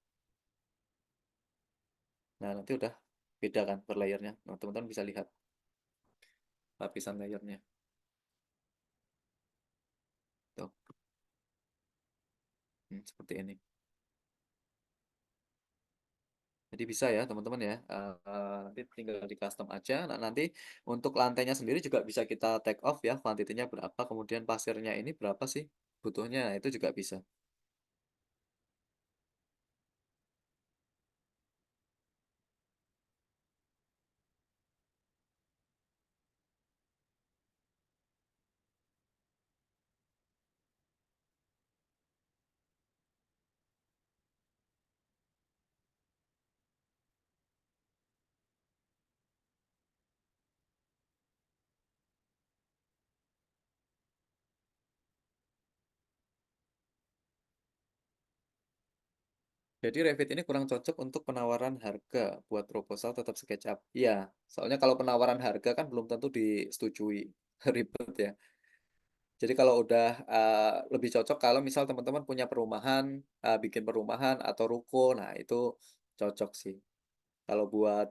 Nah, nanti udah beda kan per layernya. Nah, teman-teman bisa lihat lapisan layernya. Tuh. Seperti ini. Jadi bisa ya teman-teman ya. Nanti tinggal di custom aja. Nah, nanti untuk lantainya sendiri juga bisa kita take off ya. Kuantitinya berapa. Kemudian pasirnya ini berapa sih butuhnya. Nah, itu juga bisa. Jadi Revit ini kurang cocok untuk penawaran harga buat proposal tetap SketchUp. Iya, soalnya kalau penawaran harga kan belum tentu disetujui. Ribet ya. Jadi kalau udah lebih cocok kalau misal teman-teman punya perumahan, bikin perumahan atau ruko, nah itu cocok sih. Kalau buat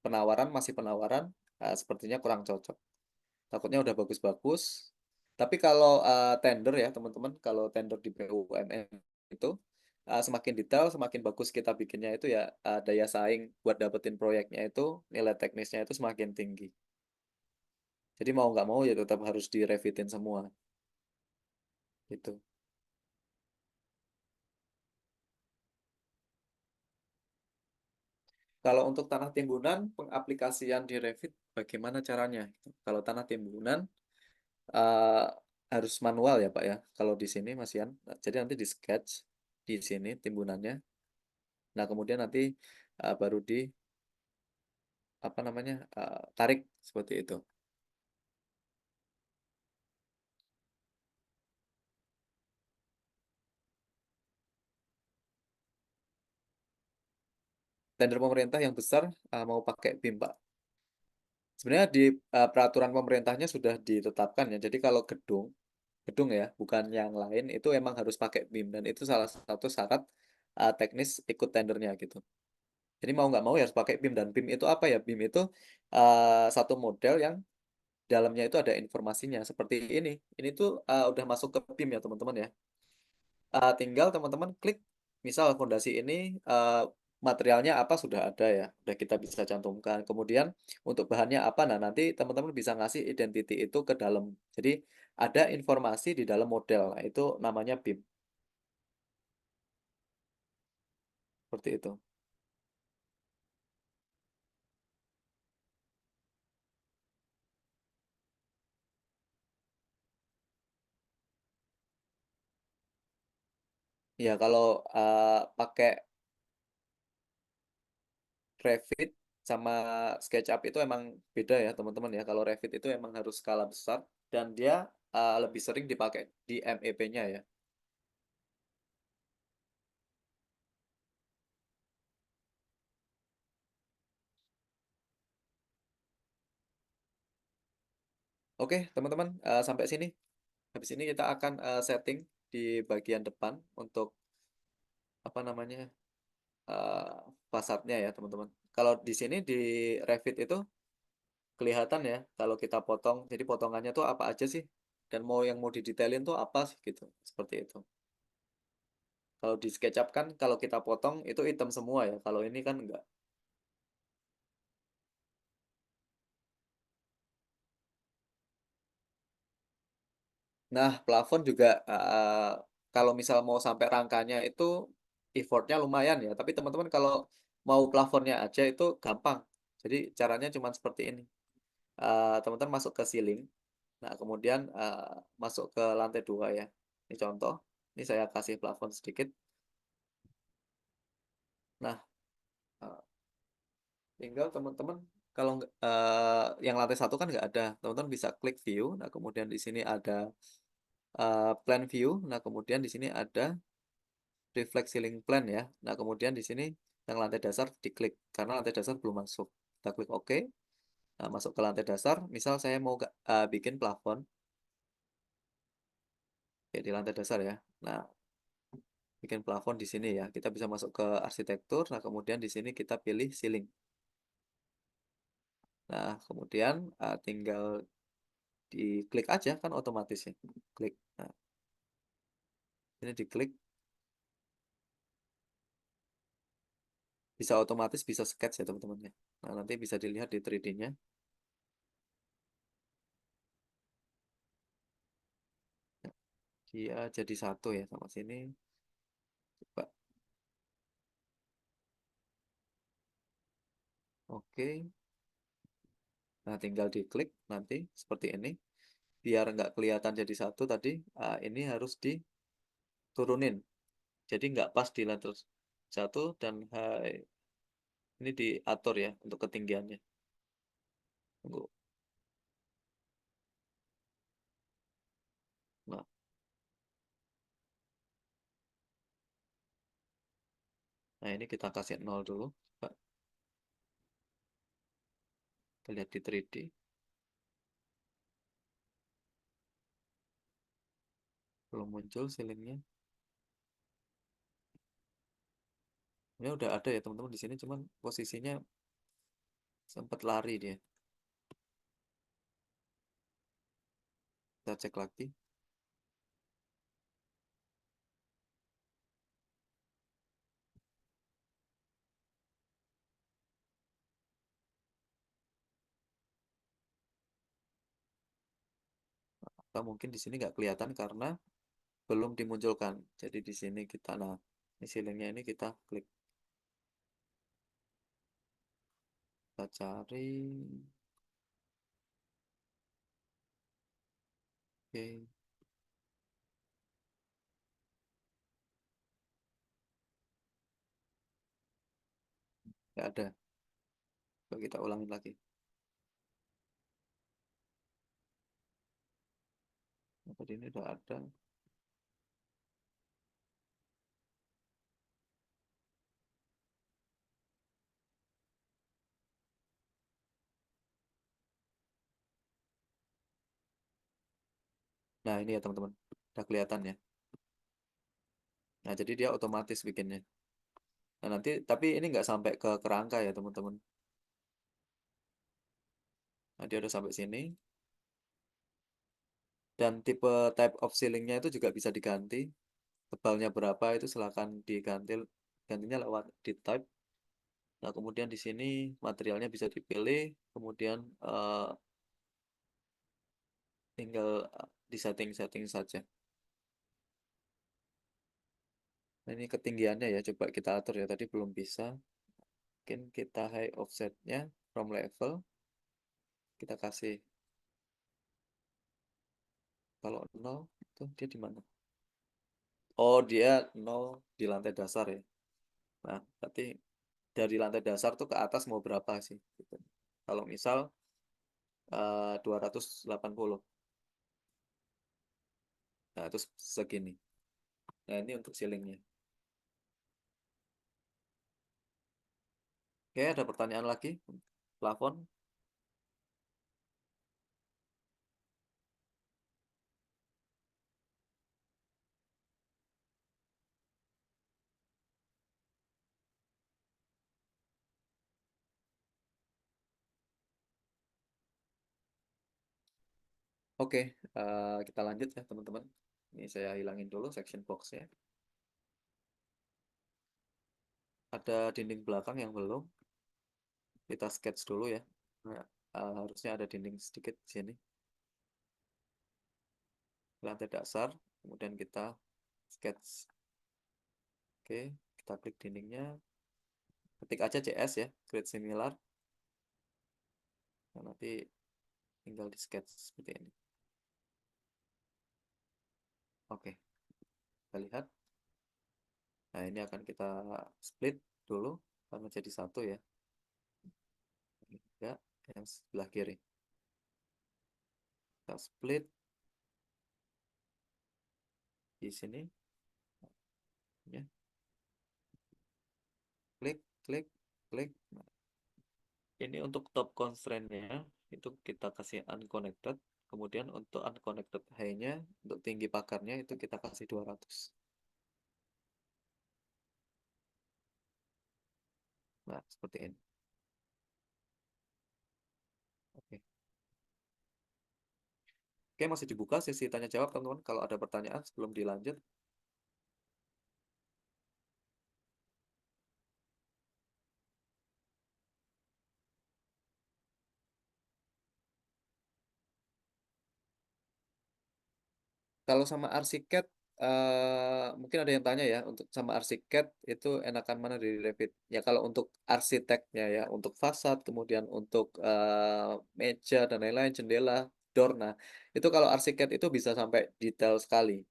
penawaran masih penawaran, sepertinya kurang cocok. Takutnya udah bagus-bagus. Tapi kalau tender ya teman-teman, kalau tender di BUMN itu semakin detail, semakin bagus kita bikinnya itu ya daya saing buat dapetin proyeknya itu nilai teknisnya itu semakin tinggi. Jadi mau nggak mau ya tetap harus direvitin semua. Gitu. Kalau untuk tanah timbunan, pengaplikasian di Revit bagaimana caranya? Kalau tanah timbunan eh, harus manual ya Pak ya. Kalau di sini Mas Yan, jadi nanti di sketch di sini timbunannya. Nah kemudian nanti baru di apa namanya tarik seperti itu. Tender pemerintah yang besar mau pakai BIM Pak. Sebenarnya di peraturan pemerintahnya sudah ditetapkan ya. Jadi kalau gedung ya, bukan yang lain itu emang harus pakai BIM dan itu salah satu syarat teknis ikut tendernya gitu. Jadi mau nggak mau ya harus pakai BIM dan BIM itu apa ya? BIM itu satu model yang dalamnya itu ada informasinya seperti ini. Ini tuh udah masuk ke BIM ya teman-teman ya. Tinggal teman-teman klik, misal fondasi ini materialnya apa sudah ada ya, udah kita bisa cantumkan. Kemudian untuk bahannya apa, nah nanti teman-teman bisa ngasih identity itu ke dalam. Jadi ada informasi di dalam model, nah, itu namanya BIM. Seperti itu. Ya kalau pakai Revit sama SketchUp itu emang beda ya teman-teman ya. Kalau Revit itu emang harus skala besar dan dia lebih sering dipakai di MEP-nya ya. Oke teman-teman sampai sini. Habis ini kita akan setting di bagian depan untuk apa namanya fasadnya ya teman-teman. Kalau di sini di Revit itu kelihatan ya kalau kita potong. Jadi potongannya tuh apa aja sih? Dan yang mau didetailin tuh apa sih gitu. Seperti itu. Kalau di SketchUp kan kalau kita potong itu hitam semua ya. Kalau ini kan enggak. Nah, plafon juga kalau misal mau sampai rangkanya itu effortnya lumayan ya. Tapi teman-teman kalau mau plafonnya aja itu gampang. Jadi caranya cuma seperti ini. Teman-teman masuk ke ceiling. Nah, kemudian masuk ke lantai 2 ya. Ini contoh. Ini saya kasih plafon sedikit. Nah, eh, tinggal teman-teman kalau yang lantai 1 kan nggak ada. Teman-teman bisa klik view. Nah, kemudian di sini ada plan view. Nah, kemudian di sini ada reflect ceiling plan ya. Nah, kemudian di sini yang lantai dasar diklik karena lantai dasar belum masuk. Kita klik OK. Nah, masuk ke lantai dasar. Misal saya mau bikin plafon. Oke, di lantai dasar ya. Nah, bikin plafon di sini ya. Kita bisa masuk ke arsitektur. Nah, kemudian di sini kita pilih ceiling. Nah, kemudian tinggal diklik aja kan otomatis ya. Klik. Nah, ini diklik bisa otomatis bisa sketch ya teman-teman ya. Nah, nanti bisa dilihat di 3D-nya. Dia jadi satu ya sama sini. Coba. Oke. Nah, tinggal diklik nanti seperti ini. Biar nggak kelihatan jadi satu tadi, ini harus diturunin. Jadi nggak pas di lantai satu dan ini diatur ya untuk ketinggiannya. Tunggu. Nah, nah ini kita kasih 0 dulu. Coba kita lihat di 3D. Belum muncul ceilingnya. Ini udah ada ya teman-teman di sini, cuman posisinya sempat lari dia. Kita cek lagi. Atau mungkin di sini nggak kelihatan karena belum dimunculkan. Jadi di sini kita, nah, ini ceilingnya ini kita klik. Kita cari. Oke, nggak ada. Coba kita ulangin lagi. Nah, tadi ini udah ada. Nah, ini ya teman-teman. Udah kelihatan ya. Nah, jadi dia otomatis bikinnya. Nah, nanti tapi ini nggak sampai ke kerangka ya teman-teman. Nah, dia udah sampai sini. Dan tipe type of ceilingnya itu juga bisa diganti. Tebalnya berapa itu silahkan diganti. Gantinya lewat di type. Nah, kemudian di sini materialnya bisa dipilih. Kemudian tinggal di setting-setting saja. Nah, ini ketinggiannya ya. Coba kita atur ya. Tadi belum bisa. Mungkin kita high offsetnya from level. Kita kasih. Kalau 0 itu dia di mana? Oh, dia 0 di lantai dasar ya. Nah, berarti dari lantai dasar tuh ke atas mau berapa sih? Gitu. Kalau misal 280. Nah, itu segini. Nah, ini untuk ceilingnya. Oke, ada pertanyaan lagi? Plafon? Oke, kita lanjut ya teman-teman. Ini saya hilangin dulu section box-nya. Ada dinding belakang yang belum. Kita sketch dulu ya. Nah, harusnya ada dinding sedikit di sini. Lantai dasar, kemudian kita sketch. Oke, kita klik dindingnya. Ketik aja CS ya, create similar. Nah, nanti tinggal di sketch seperti ini. Oke, kita lihat. Nah, ini akan kita split dulu karena jadi satu ya. Ini juga yang sebelah kiri. Kita split di sini. Ya. Klik, klik, klik. Nah, ini untuk top constraint-nya itu kita kasih unconnected. Kemudian untuk unconnected high-nya, untuk tinggi pakarnya itu kita kasih 200. Nah, seperti ini. Oke. Oke, masih dibuka sesi tanya jawab teman-teman. Kalau ada pertanyaan sebelum dilanjut. Kalau sama Arsicat, mungkin ada yang tanya ya, untuk sama Arsicat itu enakan mana dari Revit? Ya kalau untuk arsiteknya ya, untuk fasad, kemudian untuk meja dan lain-lain, jendela, door, nah itu kalau Arsicat itu bisa sampai detail sekali.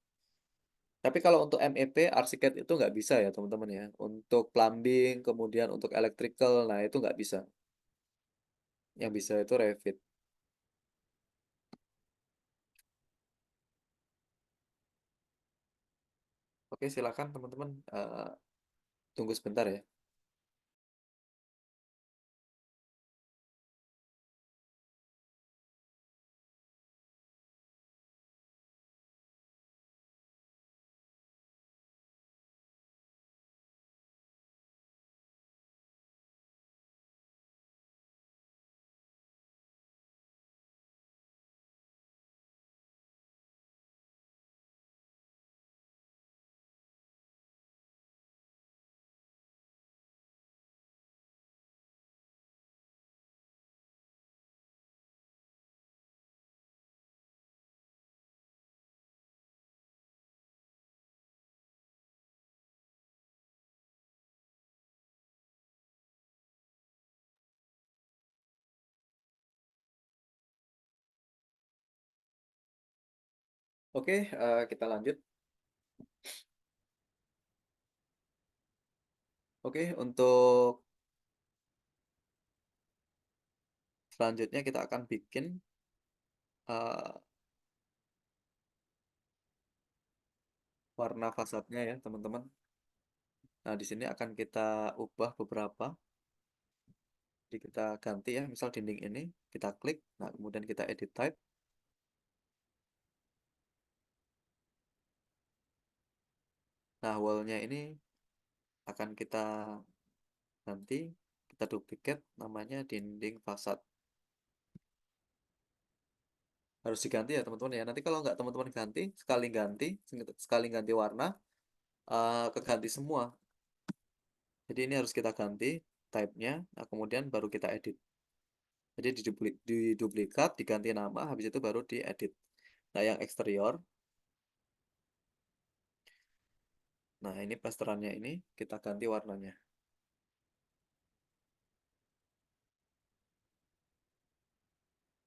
Tapi kalau untuk MEP, Arsicat itu nggak bisa ya teman-teman ya. Untuk plumbing, kemudian untuk electrical, nah itu nggak bisa. Yang bisa itu Revit. Oke, silakan teman-teman. Tunggu sebentar ya. Oke, kita lanjut. Oke, untuk selanjutnya kita akan bikin uh, warna fasadnya ya, teman-teman. Nah, di sini akan kita ubah beberapa. Jadi kita ganti ya, misal dinding ini kita klik, nah kemudian kita edit type. Nah, wallnya ini akan kita ganti, kita duplicate namanya dinding fasad. Harus diganti ya teman-teman ya. Nanti kalau nggak teman-teman ganti, sekali ganti warna, keganti semua. Jadi ini harus kita ganti type-nya, nah kemudian baru kita edit. Jadi diduplikat, diganti nama, habis itu baru diedit. Nah, yang eksterior, nah ini plesterannya ini kita ganti warnanya.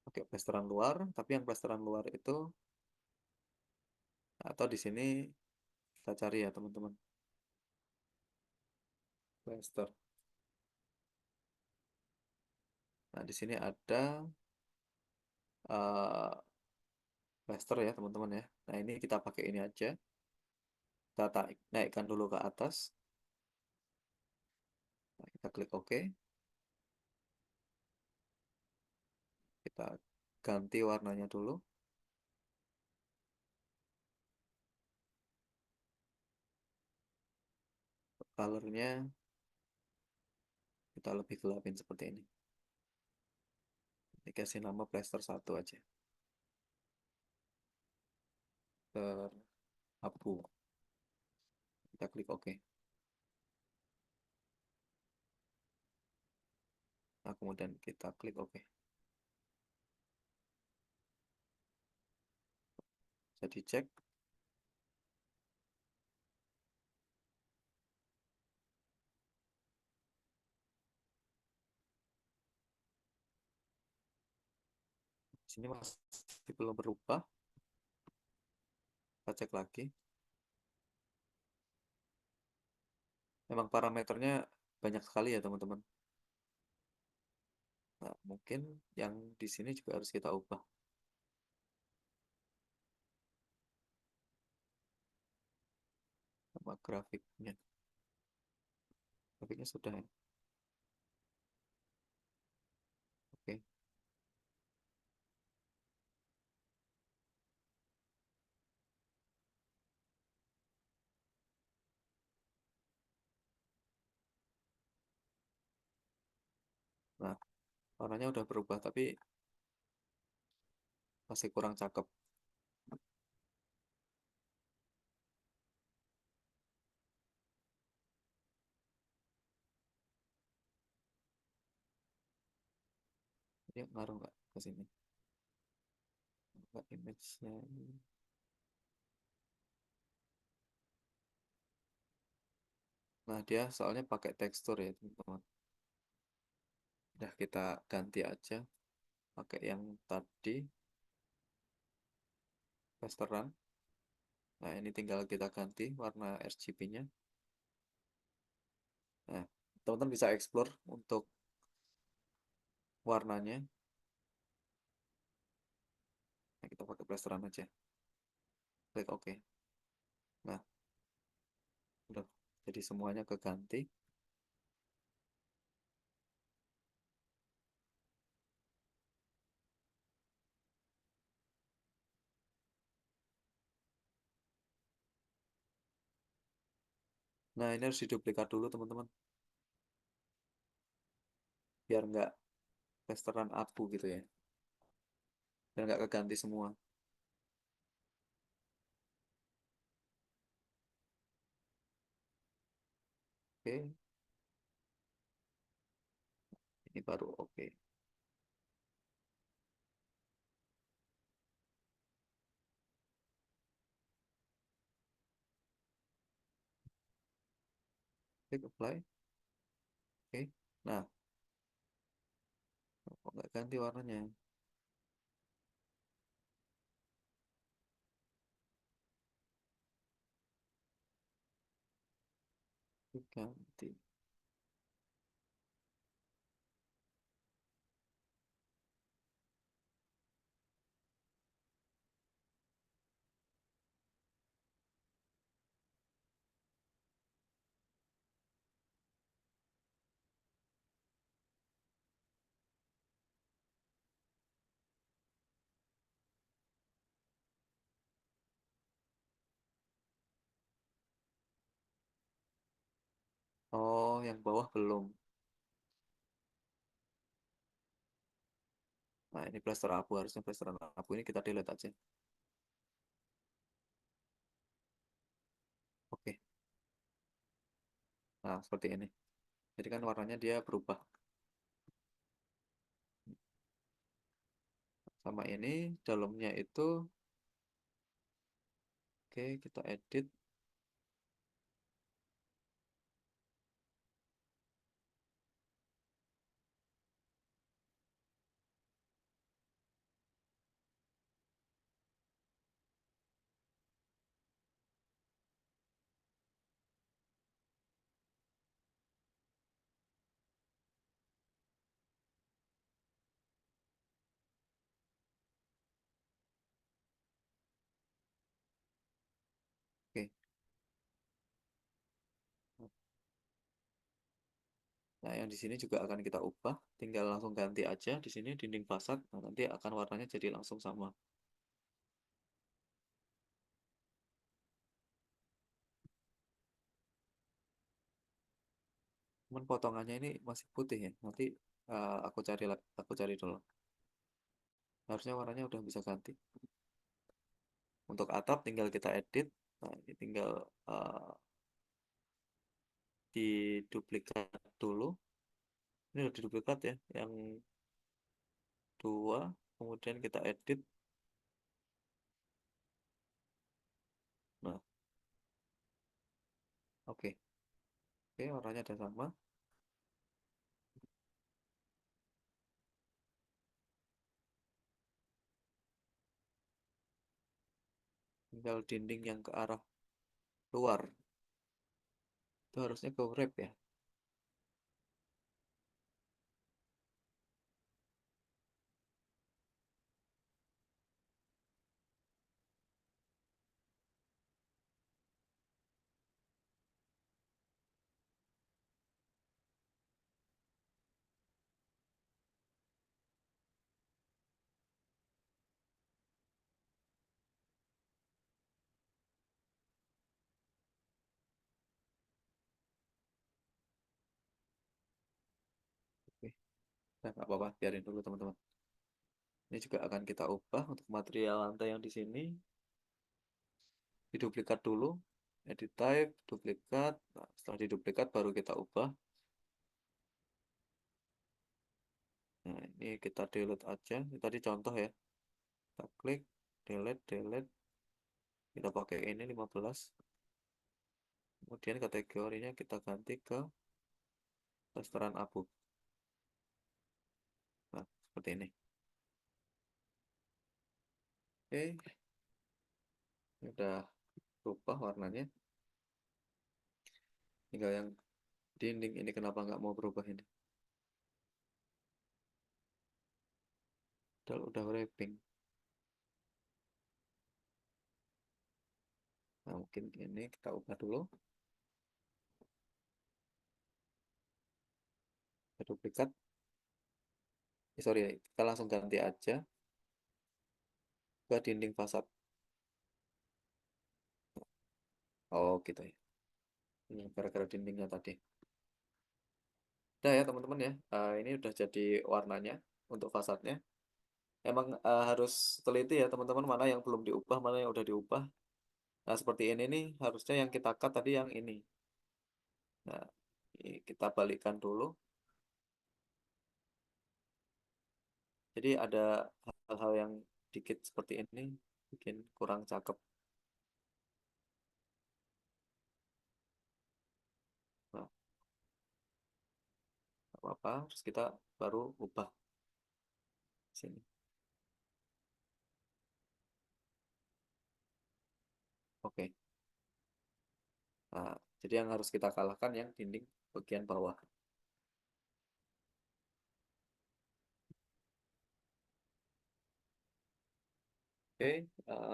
Oke, plesteran luar, tapi yang plesteran luar itu, atau di sini kita cari ya teman-teman. Plester. Nah, di sini ada uh, plester ya teman-teman ya. Nah, ini kita pakai ini aja. Kita naikkan dulu ke atas. Nah, kita klik OK. Kita ganti warnanya dulu. Colornya kita lebih gelapin seperti ini. Dikasih nama plaster 1 aja. terabu. Kita klik OK. Nah, kemudian kita klik OK. Bisa dicek. Di sini masih belum berubah. Kita cek lagi. Memang parameternya banyak sekali ya teman-teman. Nah, mungkin yang di sini juga harus kita ubah. Sama grafiknya. Grafiknya sudah ya. Oke. Nah, warnanya udah berubah tapi masih kurang cakep. Ini ngaruh nggak ke sini? Nggak image-nya. Nah, dia soalnya pakai tekstur ya teman-teman. Udah kita ganti aja. Pakai yang tadi. Plasteran. Nah, ini tinggal kita ganti warna RGB-nya. Nah, teman-teman bisa explore untuk warnanya. Nah, kita pakai plasteran aja. Klik OK. Nah, udah. Jadi semuanya keganti. Nah, ini harus diduplikat dulu teman-teman. Biar nggak plasteran abu gitu ya. Dan nggak keganti semua. Oke. Ini baru oke. Klik apply. Oke. Nah, kok nggak ganti warnanya? Ganti. Oh, yang bawah belum. Nah, ini plaster abu. Harusnya plasteran abu ini kita delete aja. Oke. Nah, seperti ini. Jadi kan warnanya dia berubah. Sama ini, dalamnya itu. Oke, kita edit. Oke. Nah, yang di sini juga akan kita ubah. Tinggal langsung ganti aja di sini dinding fasad. Nah, nanti akan warnanya jadi langsung sama. Cuman potongannya ini masih putih ya. Nanti aku cari dulu. Harusnya warnanya udah bisa ganti. Untuk atap tinggal kita edit. Nah, ini tinggal diduplikat dulu. Ini udah diduplikat ya, yang 2. Kemudian kita edit. Nah, oke. Oke, warnanya ada sama. Tinggal dinding yang ke arah luar. Itu harusnya ke wrap ya. Oke. Nah, nggak apa-apa, biarin dulu teman-teman. Ini juga akan kita ubah untuk material lantai yang di sini. Diduplikat dulu. Edit type, duplikat. Nah, setelah diduplikat baru kita ubah. Nah, ini kita delete aja. Ini tadi contoh ya. Kita klik, delete, delete. Kita pakai ini 15. Kemudian kategorinya kita ganti ke restoran abu. Nah, seperti ini. Oke, ini udah berubah warnanya. Tinggal yang dinding ini kenapa nggak mau berubah ini? Udah wrapping. Nah, mungkin ini kita ubah dulu. Kita duplikat. Sorry, kita langsung ganti aja ke dinding fasad. Oh, gitu ya. Ini gara-gara dindingnya tadi. Udah ya teman-teman ya. Ini udah jadi warnanya untuk fasadnya. Emang harus teliti ya teman-teman, mana yang belum diubah, mana yang udah diubah. Nah, seperti ini nih, harusnya yang kita cut tadi yang ini. Nah, ini kita balikkan dulu. Jadi ada hal-hal yang dikit seperti ini, bikin kurang cakep. Nah, nggak apa-apa, terus kita baru ubah sini. Oke. Nah, jadi yang harus kita kalahkan yang dinding bagian bawah. Oke,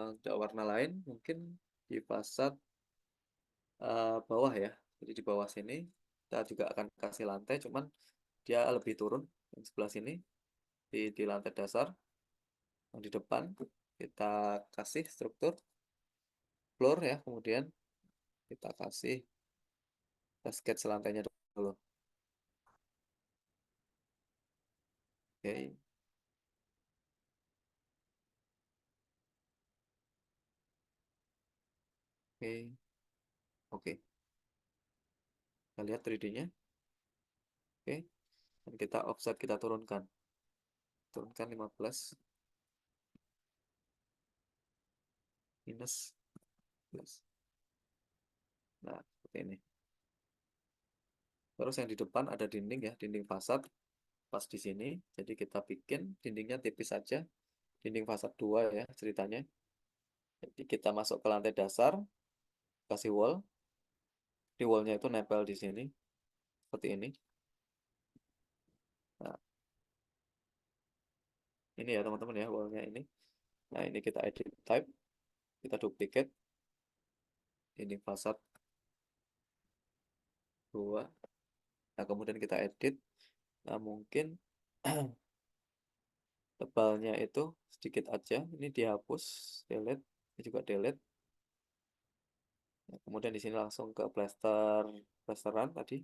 untuk warna lain mungkin di fasad bawah ya. Jadi di bawah sini kita juga akan kasih lantai, cuman dia lebih turun yang sebelah sini di lantai dasar. Yang di depan kita kasih struktur floor ya, kemudian kita kasih sketch lantainya dulu. Oke, oke, oke. Kita lihat 3D-nya. Oke, dan kita offset, kita turunkan. Turunkan 15 minus plus. Nah, seperti ini. Terus yang di depan ada dinding ya, dinding fasad pas di sini. Jadi kita bikin dindingnya tipis saja. Dinding fasad 2 ya ceritanya. Jadi kita masuk ke lantai dasar, kasih wall. Di wallnya itu nempel di sini seperti ini. Nah, ini ya teman-teman ya wallnya ini. Nah, ini kita edit type, kita duplicate dinding fasad 2. Nah, kemudian kita edit. Nah, mungkin tebalnya itu sedikit aja. Ini dihapus, delete, ini juga delete. Nah, kemudian di sini langsung ke plesteran tadi.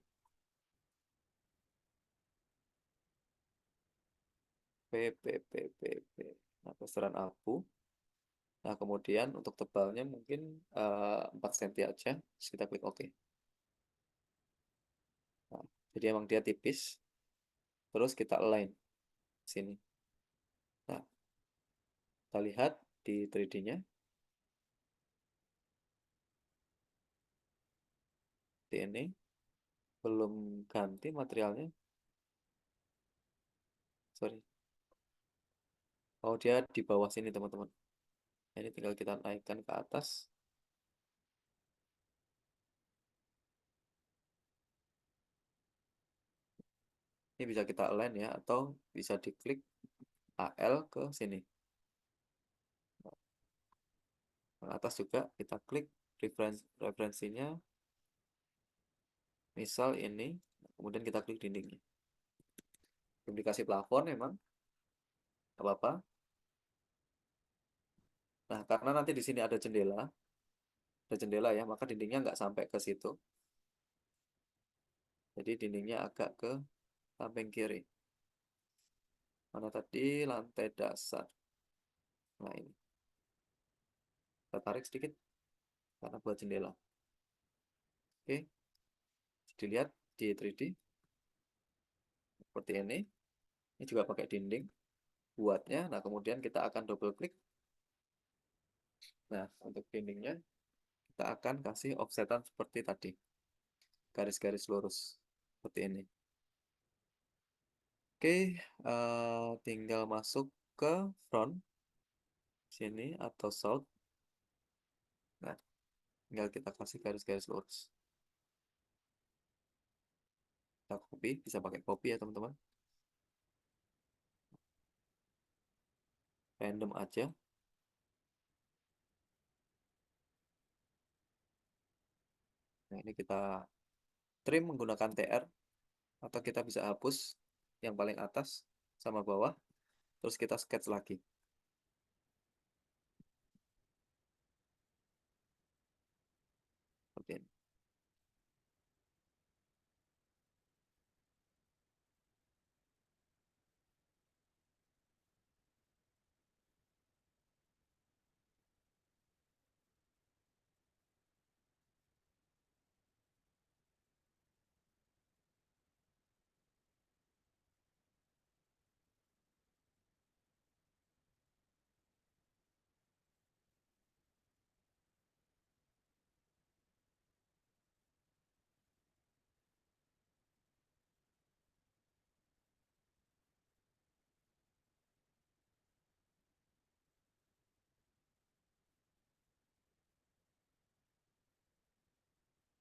P. Nah, plesteran abu. Nah, kemudian untuk tebalnya mungkin 4 cm aja. Terus kita klik OK. Nah, jadi emang dia tipis. Terus kita align sini. Nah, kita lihat di 3D-nya. Di ini belum ganti materialnya. Sorry. Oh, dia di bawah sini, teman-teman. Ini tinggal kita naikkan ke atas. Ini bisa kita align ya, atau bisa diklik AL ke sini. Ke atas juga kita klik referensinya. Misal ini, kemudian kita klik dindingnya. Belum dikasih plafon emang, nggak apa-apa. Nah, karena nanti di sini ada jendela ya, maka dindingnya nggak sampai ke situ. Jadi dindingnya agak ke samping kiri. Mana tadi lantai dasar. Nah ini, kita tarik sedikit karena buat jendela. Oke, dilihat di 3D seperti ini. Ini juga pakai dinding buatnya. Nah, kemudian kita akan double klik. Nah, untuk dindingnya kita akan kasih offsetan seperti tadi. Garis-garis lurus seperti ini. Oke, tinggal masuk ke front sini atau south. Nah, tinggal kita kasih garis-garis lurus. Kita copy, bisa pakai copy ya teman-teman. Random aja. Nah, ini kita trim menggunakan TR atau kita bisa hapus yang paling atas sama bawah, terus kita sketch lagi. Seperti ini.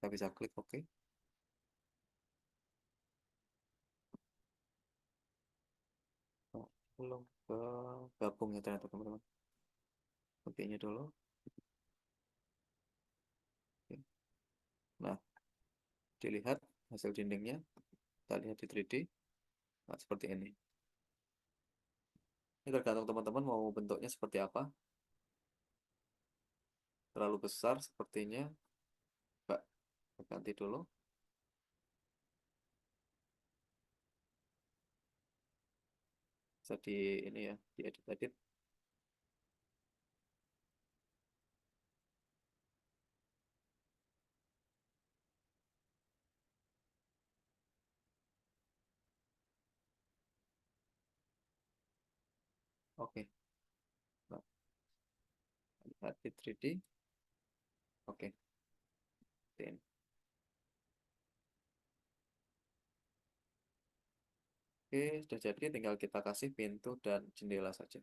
Kita bisa klik OK. Oh, belum ke gabung ya ternyata teman-teman. OK-nya dulu. Oke. Nah, dilihat hasil dindingnya. Kita lihat di 3D. Nah, seperti ini. Ini tergantung teman-teman mau bentuknya seperti apa. Terlalu besar sepertinya. Mbak, ganti dulu. Bisa di ini ya, diedit-edit. Oke. Nah, lihat di 3D. Oke. Seperti ini. Oke, sudah jadi, tinggal kita kasih pintu dan jendela saja.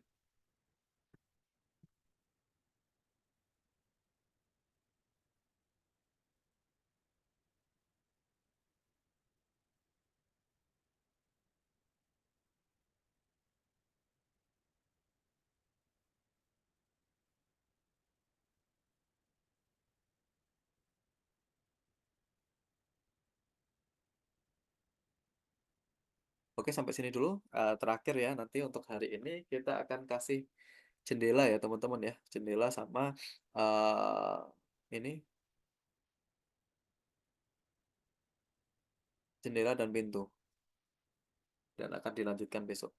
Oke, sampai sini dulu. Terakhir ya, nanti untuk hari ini kita akan kasih jendela ya teman-teman ya. Jendela sama ini jendela dan pintu. Dan akan dilanjutkan besok.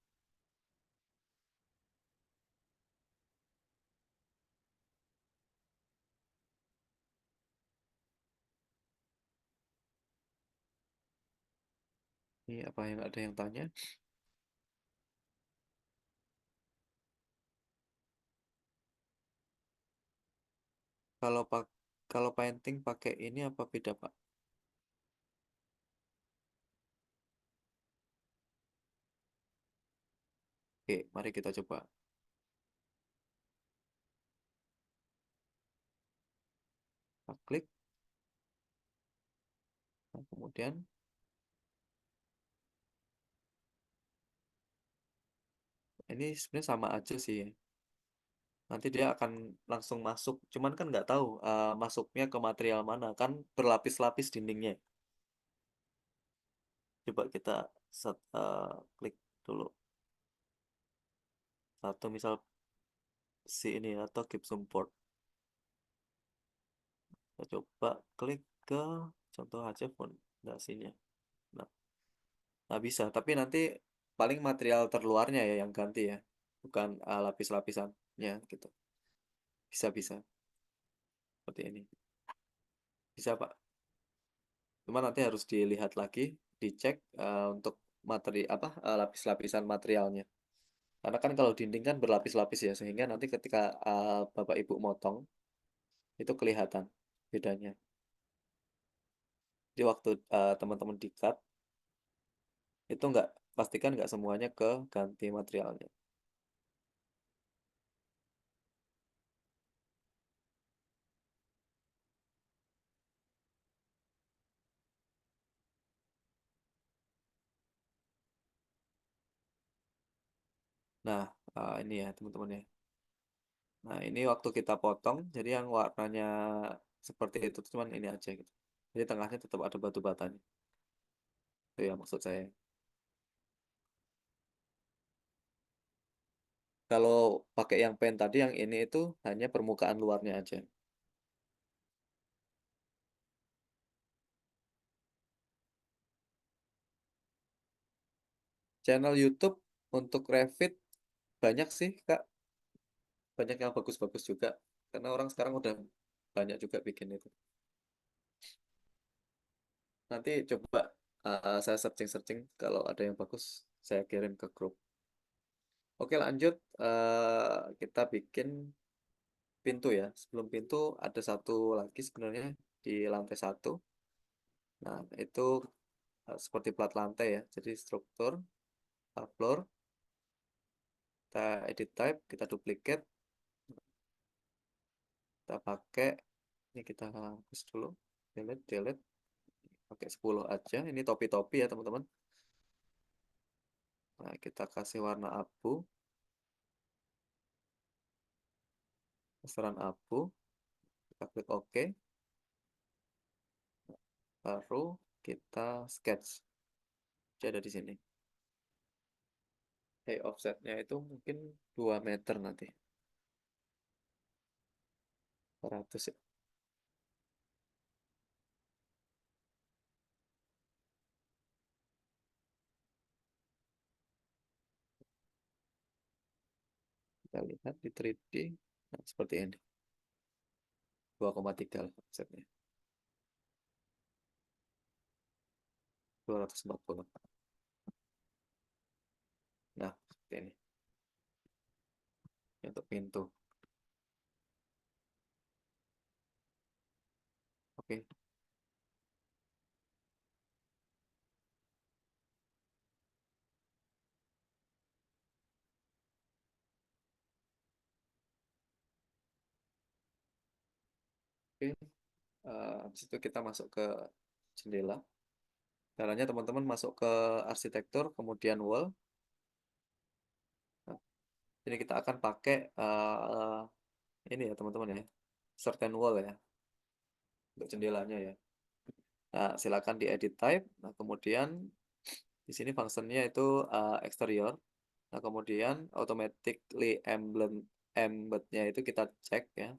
Ini apa yang ada yang tanya? Kalau kalau painting pakai ini apa beda, Pak? Oke, mari kita coba. Kita klik. Nah, kemudian ini sebenarnya sama aja sih. Nanti dia akan langsung masuk. Cuman kan nggak tahu masuknya ke material mana. Kan berlapis-lapis dindingnya. Coba kita klik dulu. Satu misal si ini atau gypsum board. Kita coba klik ke contoh aja fondasinya. Nah, nah bisa. Tapi nanti paling material terluarnya ya yang ganti ya. Bukan lapis-lapisannya gitu. Bisa-bisa. Seperti ini. Bisa, Pak. Cuma nanti harus dilihat lagi, dicek untuk materi apa lapis-lapisan materialnya. Karena kan kalau dinding kan berlapis-lapis ya, sehingga nanti ketika Bapak Ibu motong itu kelihatan bedanya. Di waktu teman-teman di-cut itu nggak pastikan nggak semuanya ke ganti materialnya. Nah, ini ya teman-teman ya. Nah, ini waktu kita potong, jadi yang warnanya seperti itu cuman ini aja gitu. Jadi tengahnya tetap ada batu batanya. Itu ya maksud saya. Kalau pakai yang pen tadi, yang ini itu hanya permukaan luarnya aja. Channel YouTube untuk Revit banyak sih, Kak. Banyak yang bagus-bagus juga. Karena orang sekarang udah banyak juga bikin itu. Nanti coba saya searching-searching. Kalau ada yang bagus, saya kirim ke grup. Oke, lanjut. Kita bikin pintu ya. Sebelum pintu ada satu lagi sebenarnya di lantai satu. Nah, itu seperti plat lantai ya. Jadi struktur, floor, kita edit type, kita duplicate, kita pakai, ini kita hapus dulu, delete, pakai 10 aja. Ini topi-topi ya teman-teman. Nah, kita kasih warna abu, sasaran abu, kita klik OK, baru kita sketch. Jadi ada di sini. Offsetnya itu mungkin 2 meter nanti. 400 ya. Kita lihat di 3D. Nah, seperti ini. 2,3 lah offsetnya. 240. Nah, seperti ini. Untuk pintu. Oke. Oke. Habis itu kita masuk ke jendela. Caranya teman-teman masuk ke arsitektur, kemudian wall. Nah, ini kita akan pakai ini ya teman-teman ya, certain wall ya, untuk jendelanya ya. Nah, silakan di edit type. Nah, kemudian di sini fungsinya itu exterior. Nah, kemudian automatically embednya itu kita cek ya.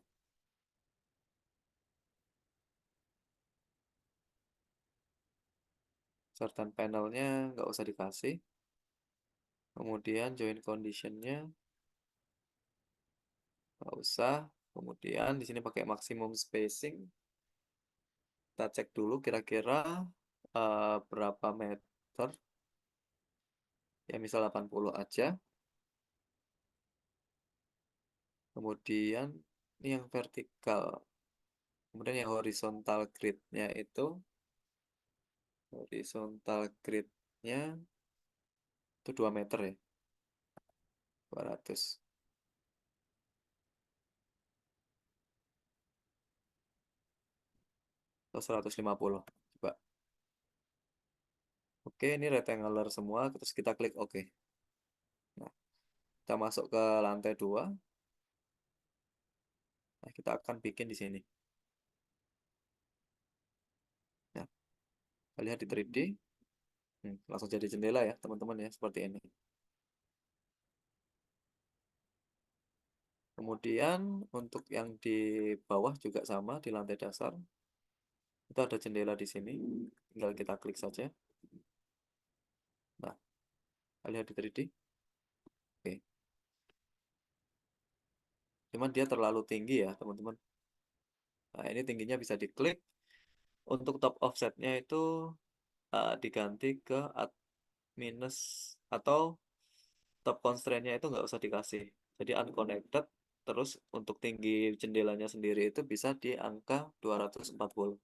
Certain panelnya nggak usah dikasih. Kemudian join conditionnya nggak usah. Kemudian di sini pakai maximum spacing. Kita cek dulu kira-kira berapa meter Ya, misal 80 aja. Kemudian ini yang vertikal. Kemudian yang horizontal grid-nya itu horizontal grid-nya itu 2 meter ya. 200. Atau 150. Coba. Oke, ini rectangular semua. Terus kita klik OK. Nah, kita masuk ke lantai 2. Nah, kita akan bikin di sini. Nah, kita lihat di 3D. Langsung jadi jendela ya, teman-teman ya, seperti ini. Kemudian untuk yang di bawah juga sama, di lantai dasar. Itu ada jendela di sini. Tinggal kita klik saja. Nah, kita lihat di 3D. Oke. Cuman dia terlalu tinggi ya, teman-teman. Nah, ini tingginya bisa diklik. Untuk top offsetnya itu diganti ke minus, atau top constraint-nya itu nggak usah dikasih. Jadi unconnected. Terus untuk tinggi jendelanya sendiri itu bisa di angka 240.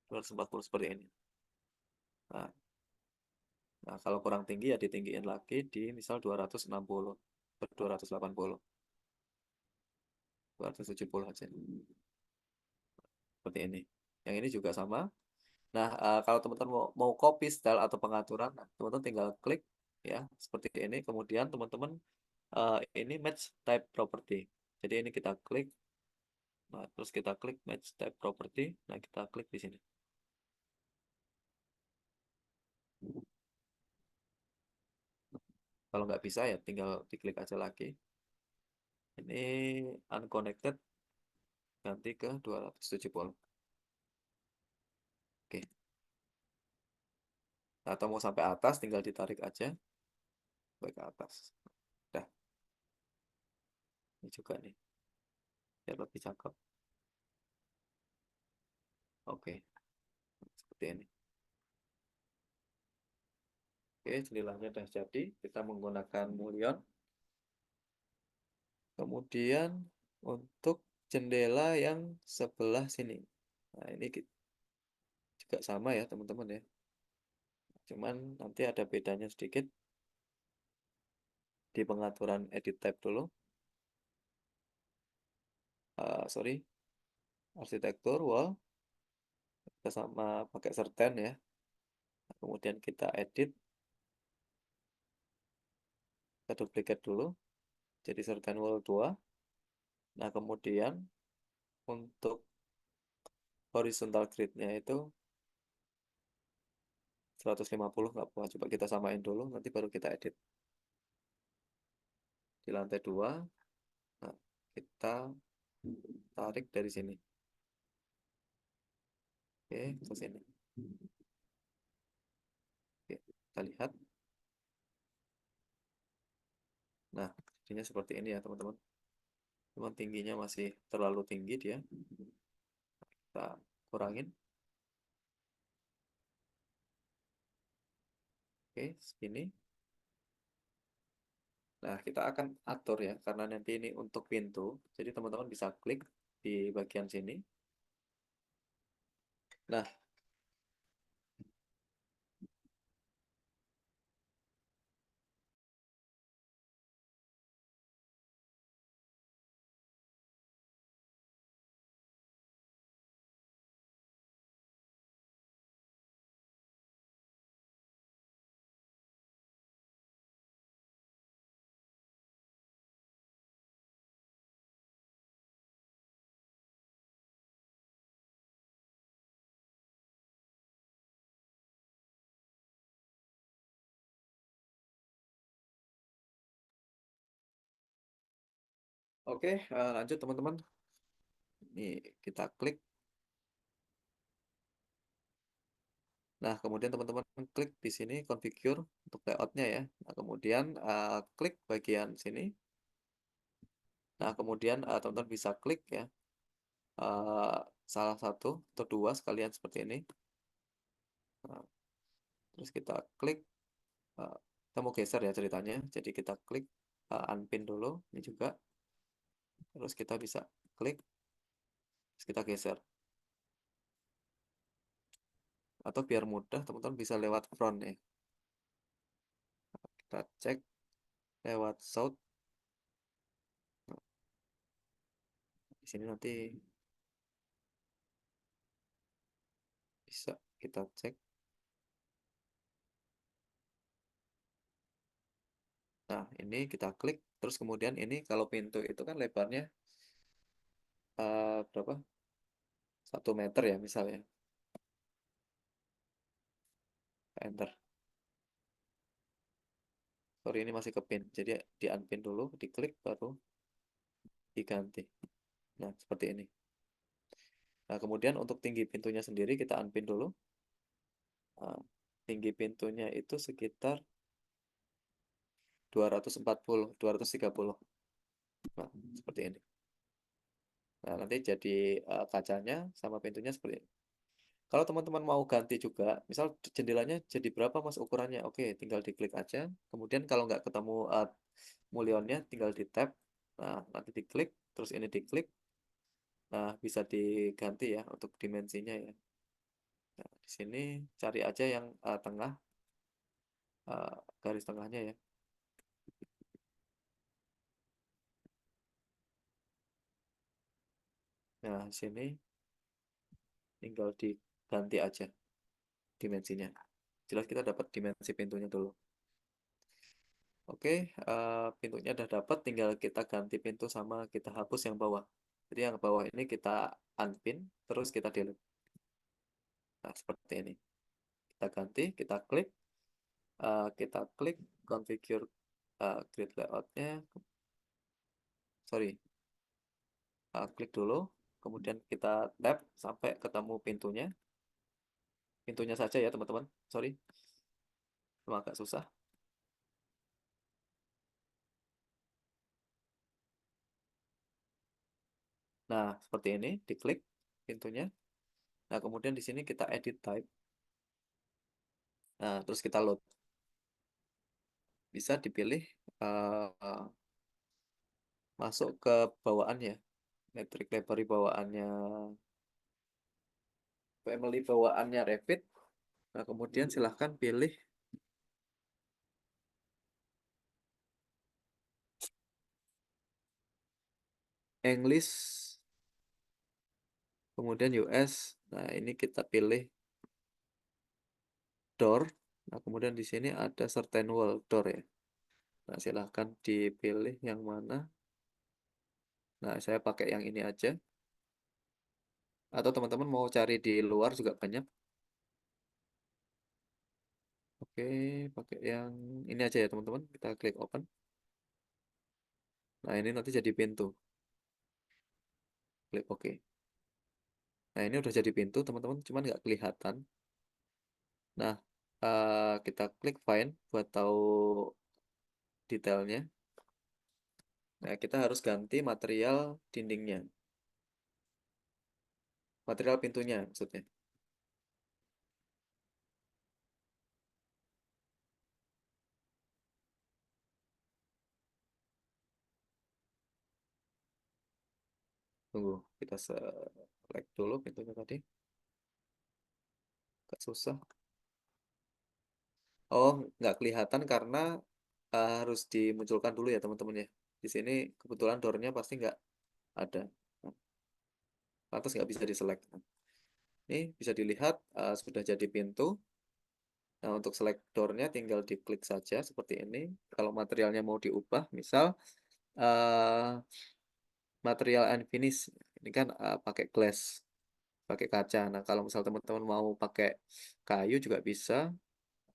240 seperti ini. Nah, kalau kurang tinggi ya ditinggiin lagi di misal 260, 280, 270 aja. Seperti ini. Yang ini juga sama. Nah, kalau teman-teman mau copy style atau pengaturan, teman-teman tinggal klik ya seperti ini. Kemudian teman-teman ini match type property. Jadi ini kita klik. Nah, terus kita klik match type property. Nah, kita klik di sini. Kalau nggak bisa ya tinggal diklik aja lagi. Ini unconnected, ganti ke 270. Oke. Nah, atau mau sampai atas tinggal ditarik aja sampai ke atas. Dah. Ini juga nih. Biar lebih cakep. Oke. Seperti ini. Oke, jendelanya sudah jadi. Kita menggunakan mullion. Kemudian untuk jendela yang sebelah sini. Nah, ini juga sama ya, teman-teman ya. Cuman nanti ada bedanya sedikit. Di pengaturan edit type dulu. Sorry. Arsitektur wall. Kita sama pakai certain ya. Kemudian kita edit. Kita duplicate dulu. Jadi certain wall 2. Nah, kemudian untuk horizontal grid-nya itu 150 nggak apa. Coba kita samain dulu, nanti baru kita edit. Di lantai 2, nah, kita tarik dari sini. Oke, ke sini. Oke, kita lihat. Nah, jadinya seperti ini ya, teman-teman. Cuman tingginya masih terlalu tinggi dia. Kita kurangin. Oke, segini. Nah, kita akan atur ya, karena nanti ini untuk pintu. Jadi teman-teman bisa klik di bagian sini. Nah, oke, lanjut teman-teman. Ini kita klik. Nah, kemudian teman-teman klik di sini configure untuk layoutnya ya. Nah, kemudian klik bagian sini. Nah, kemudian teman-teman bisa klik ya salah satu atau dua sekalian seperti ini. Nah, Terus kita klik, kita mau geser ya ceritanya. Jadi kita klik unpin dulu, ini juga. Terus kita bisa klik, terus kita geser. Atau biar mudah, teman-teman bisa lewat front ya. Kita cek lewat south. Nah, di sini nanti bisa kita cek. Nah, ini kita klik, terus kemudian ini kalau pintu itu kan lebarnya berapa? 1 meter ya misalnya. Enter. Sorry, ini masih ke pin. Jadi di unpin dulu, diklik baru diganti. Nah, seperti ini. Nah, kemudian untuk tinggi pintunya sendiri kita unpin dulu. Nah, tinggi pintunya itu sekitar 240, 230. Nah, seperti ini. Nah, nanti jadi kacanya sama pintunya seperti ini. Kalau teman-teman mau ganti juga, misal jendelanya jadi berapa mas ukurannya? Oke, tinggal diklik aja. Kemudian kalau nggak ketemu mulionnya, tinggal di tap. Nah, nanti diklik, terus ini diklik. Nah, bisa diganti ya untuk dimensinya ya. Nah, di sini cari aja yang tengah, garis tengahnya ya. Nah, di sini tinggal diganti aja dimensinya. Jelas kita dapat dimensi pintunya dulu. Oke, pintunya udah dapat, tinggal kita ganti pintu sama kita hapus yang bawah. Jadi yang bawah ini kita unpin, terus kita delete. Nah, seperti ini. Kita ganti, kita klik configure grid layoutnya. Sorry, klik dulu, kemudian kita tap sampai ketemu pintunya. Pintunya saja ya teman-teman. Sorry, memang agak susah. Nah, seperti ini, diklik pintunya. Nah, kemudian di sini kita edit type. Nah, terus kita load. Bisa dipilih masuk ke bawaannya, metrik library bawaannya, family bawaannya Revit. Nah, kemudian silahkan pilih English, kemudian US. Nah, ini kita pilih door. Nah, kemudian di sini ada certain wall door ya. Nah, silahkan dipilih yang mana. Nah, saya pakai yang ini aja. Atau teman-teman mau cari di luar juga banyak. Oke, pakai yang ini aja ya teman-teman. Kita klik open. Nah, ini nanti jadi pintu. Klik OK. Nah, ini udah jadi pintu teman-teman, cuman nggak kelihatan. Nah, kita klik find buat tahu detailnya. Nah, kita harus ganti material dindingnya. Material pintunya maksudnya. Tunggu, kita select dulu pintunya tadi. Agak susah. Oh, nggak kelihatan karena harus dimunculkan dulu ya teman-teman ya. Di sini kebetulan door-nya pasti nggak ada. Nah, pantas nggak bisa diselect. Nah, ini bisa dilihat sudah jadi pintu. Nah, untuk select door-nya tinggal diklik saja seperti ini. Kalau materialnya mau diubah, misal eh, material and finish, ini kan pakai glass, pakai kaca. Nah, kalau misal teman-teman mau pakai kayu juga bisa.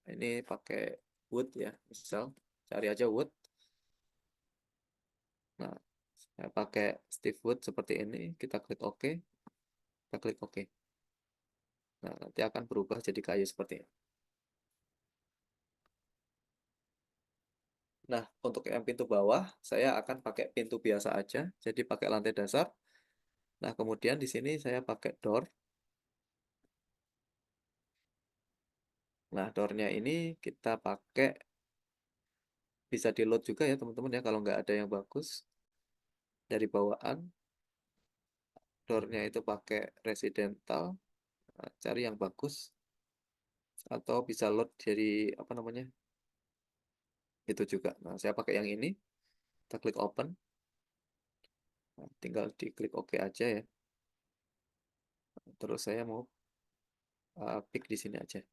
Ini pakai wood ya, misal cari aja wood. Nah, saya pakai stiff wood seperti ini. Kita klik OK. Kita klik OK. Nah, nanti akan berubah jadi kayu seperti ini. Nah, untuk yang pintu bawah, saya akan pakai pintu biasa aja. Jadi pakai lantai dasar. Nah, kemudian di sini saya pakai door. Nah, door-nya ini kita pakai, bisa di load juga ya teman-teman ya, kalau nggak ada yang bagus. Dari bawaan, door-nya itu pakai residential, nah, cari yang bagus. Atau bisa load dari, apa namanya, itu juga. Nah, saya pakai yang ini, kita klik open. Nah, tinggal diklik OK aja ya. Terus saya mau pick di sini aja.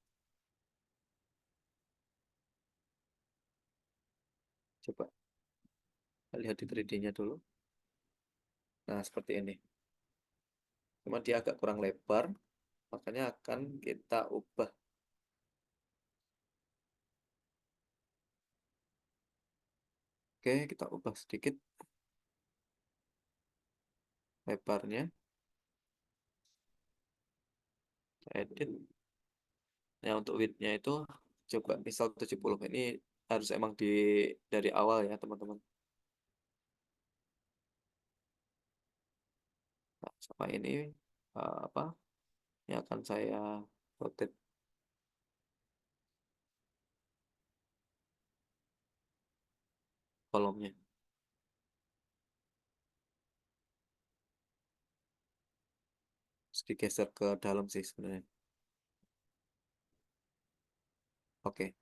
Coba lihat di 3D-nya dulu. Nah, seperti ini. Cuma dia agak kurang lebar, makanya akan kita ubah. Oke, kita ubah sedikit lebarnya. Edit. Nah, untuk width-nya itu coba misal 70. Ini harus emang dari awal ya, teman-teman. Nah, sama ini apa? Ini akan saya rotate kolomnya. Terus digeser ke dalam sih sebenarnya. Oke.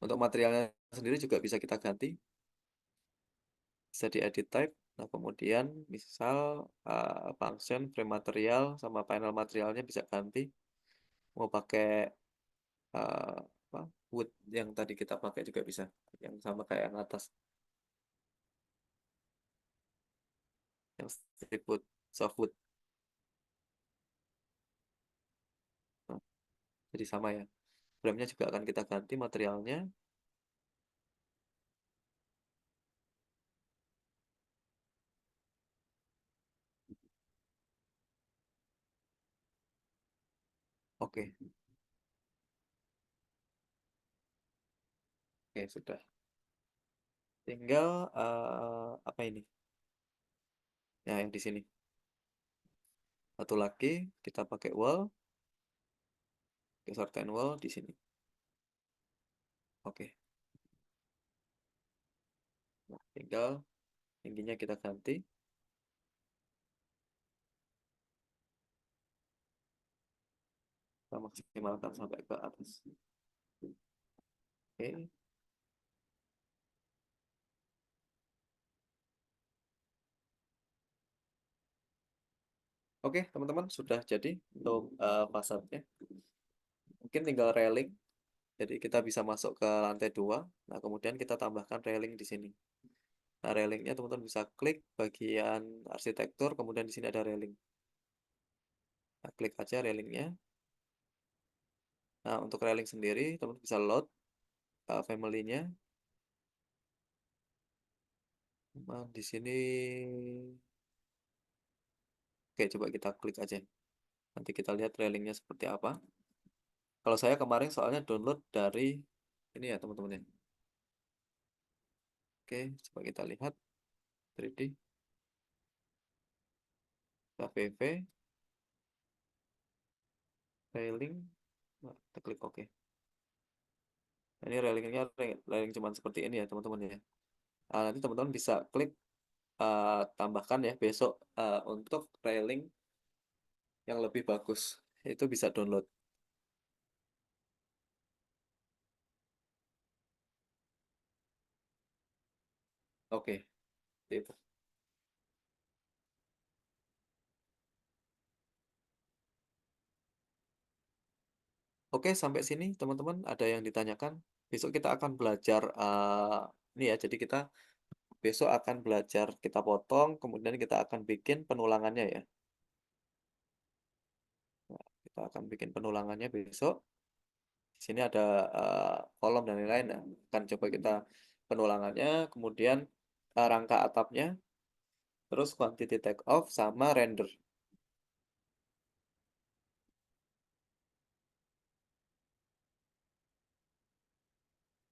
Untuk materialnya sendiri juga bisa kita ganti. Bisa di edit type. Nah, kemudian misal function, frame material, sama panel materialnya bisa ganti. Mau pakai apa, wood yang tadi kita pakai juga bisa. Yang sama kayak yang atas. Yang strip wood, soft wood. Nah, jadi sama ya. Frame-nya juga akan kita ganti materialnya. Oke. Oke, sudah. Tinggal apa ini? Ya, yang di sini. Satu lagi kita pakai wall, certain wall di sini. Oke. Nah, tinggal tingginya kita ganti. Kita maksimalkan sampai ke atas. Oke. Oke, teman-teman, sudah jadi untuk fasadnya. Mungkin tinggal railing. Jadi kita bisa masuk ke lantai 2. Nah, kemudian kita tambahkan railing di sini. Nah, railingnya teman-teman bisa klik bagian arsitektur, kemudian di sini ada railing. Nah, klik aja railingnya. Nah, untuk railing sendiri, teman-teman bisa load family-nya. Nah, di sini, oke, coba kita klik aja. Nanti kita lihat railingnya seperti apa. Kalau saya kemarin soalnya download dari ini ya, teman-teman ya. Oke, coba kita lihat 3D. KVV, railing. Nah, kita klik OK. Nah, ini railingnya railing cuman seperti ini ya, teman-teman ya. Nanti teman-teman bisa klik tambahkan ya besok untuk railing yang lebih bagus. Itu bisa download. Oke, itu. Oke, sampai sini teman-teman ada yang ditanyakan. Besok kita akan belajar ini ya. Jadi kita besok akan belajar kita potong, kemudian kita akan bikin penulangannya ya. Nah, kita akan bikin penulangannya besok. Di sini ada kolom dan lain-lain. Nah, akan coba kita penulangannya, kemudian rangka atapnya, terus quantity take off sama render.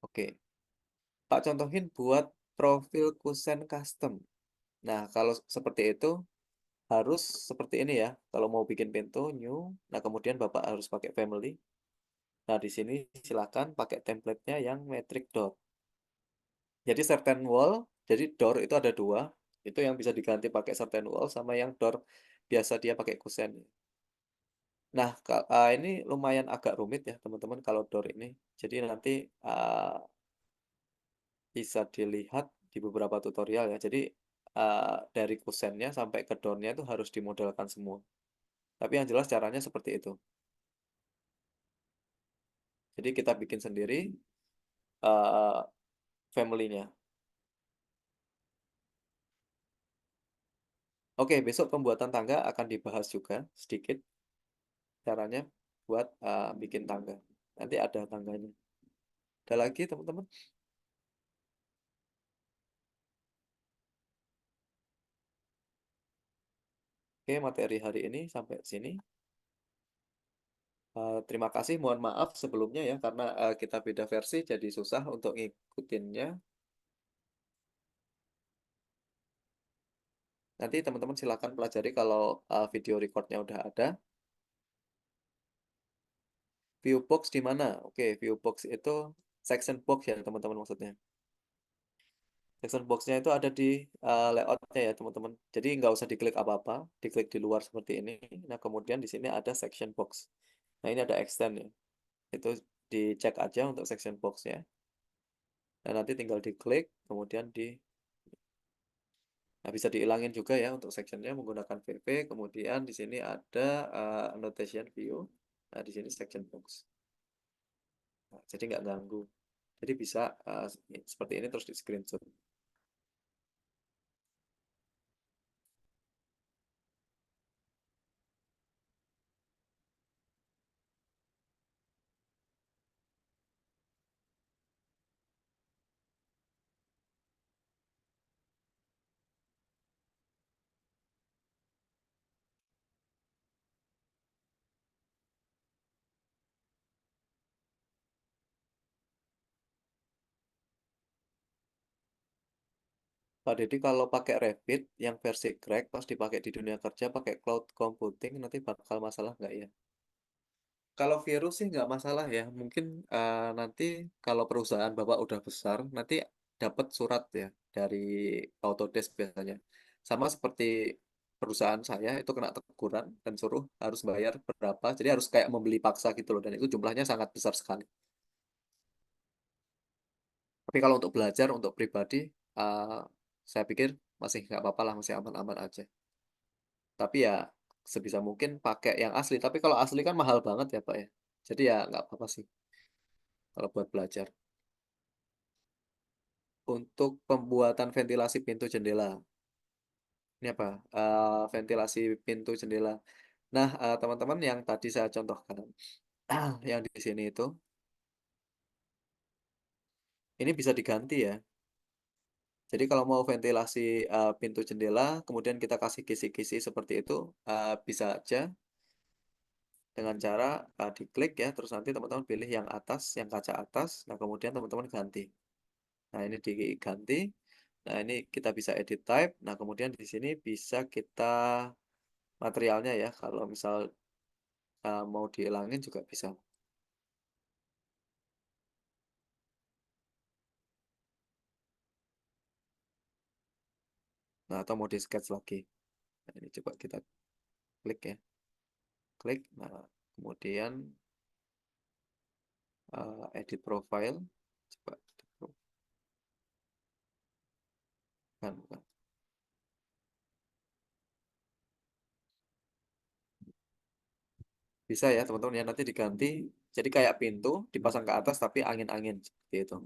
Oke, Pak contohin buat profil kusen custom. Nah, kalau seperti itu harus seperti ini ya. Kalau mau bikin pintu new, nah kemudian Bapak harus pakai family. Nah, di sini silakan pakai template-nya yang metric dot. Jadi certain wall, jadi door itu ada dua, itu yang bisa diganti pakai certain wall sama yang door biasa dia pakai kusen. Nah, ini lumayan agak rumit ya teman-teman kalau door ini. Jadi nanti bisa dilihat di beberapa tutorial ya. Jadi dari kusennya sampai ke door-nya itu harus dimodelkan semua. Tapi yang jelas caranya seperti itu. Jadi kita bikin sendiri family-nya. Oke, besok pembuatan tangga akan dibahas juga sedikit caranya buat bikin tangga. Nanti ada tangganya. Ada lagi teman-teman? Oke, materi hari ini sampai sini. Terima kasih, mohon maaf sebelumnya ya karena kita beda versi jadi susah untuk ngikutinnya. Nanti teman-teman silakan pelajari kalau video recordnya udah ada. View box di mana? Oke, view box itu section box ya teman-teman maksudnya. Section box-nya itu ada di layout-nya ya teman-teman. Jadi nggak usah diklik apa-apa, diklik di luar seperti ini. Nah kemudian di sini ada section box. Nah ini ada extend ya. Itu dicek aja untuk section box-nya. Nah nanti tinggal diklik, kemudian Nah, bisa dihilangin juga ya untuk sectionnya menggunakan VP. Kemudian di sini ada annotation view. Nah di sini section box. Nah, jadi nggak ganggu. Jadi bisa seperti ini terus di screenshot. Pak Deddy kalau pakai Revit yang versi crack pas dipakai di dunia kerja pakai cloud computing nanti bakal masalah nggak ya? Kalau virus sih nggak masalah ya. Mungkin nanti kalau perusahaan Bapak udah besar nanti dapat surat ya dari Autodesk biasanya. Sama seperti perusahaan saya itu kena teguran dan suruh harus bayar berapa. Jadi harus kayak membeli paksa gitu loh dan itu jumlahnya sangat besar sekali. Tapi kalau untuk belajar untuk pribadi eh, saya pikir masih nggak apa-apa lah, masih aman-aman aja. Tapi ya sebisa mungkin pakai yang asli. Tapi kalau asli kan mahal banget ya Pak ya. Jadi ya nggak apa-apa sih kalau buat belajar. Untuk pembuatan ventilasi pintu jendela. Ini apa? Ventilasi pintu jendela. Nah, teman-teman yang tadi saya contohkan, yang di sini itu, ini bisa diganti ya. Jadi kalau mau ventilasi pintu jendela, kemudian kita kasih kisi-kisi seperti itu, bisa aja dengan cara diklik ya, terus nanti teman-teman pilih yang atas, yang kaca atas, nah kemudian teman-teman ganti. Nah ini diganti, nah ini kita bisa edit type, nah kemudian di sini bisa kita materialnya ya, kalau misal mau dihilangin juga bisa. Nah atau mau di sketch lagi. Nah ini coba kita klik ya, klik, nah kemudian edit profile, coba edit bukan. Bisa ya teman-teman ya nanti diganti jadi kayak pintu dipasang ke atas tapi angin-angin seperti itu.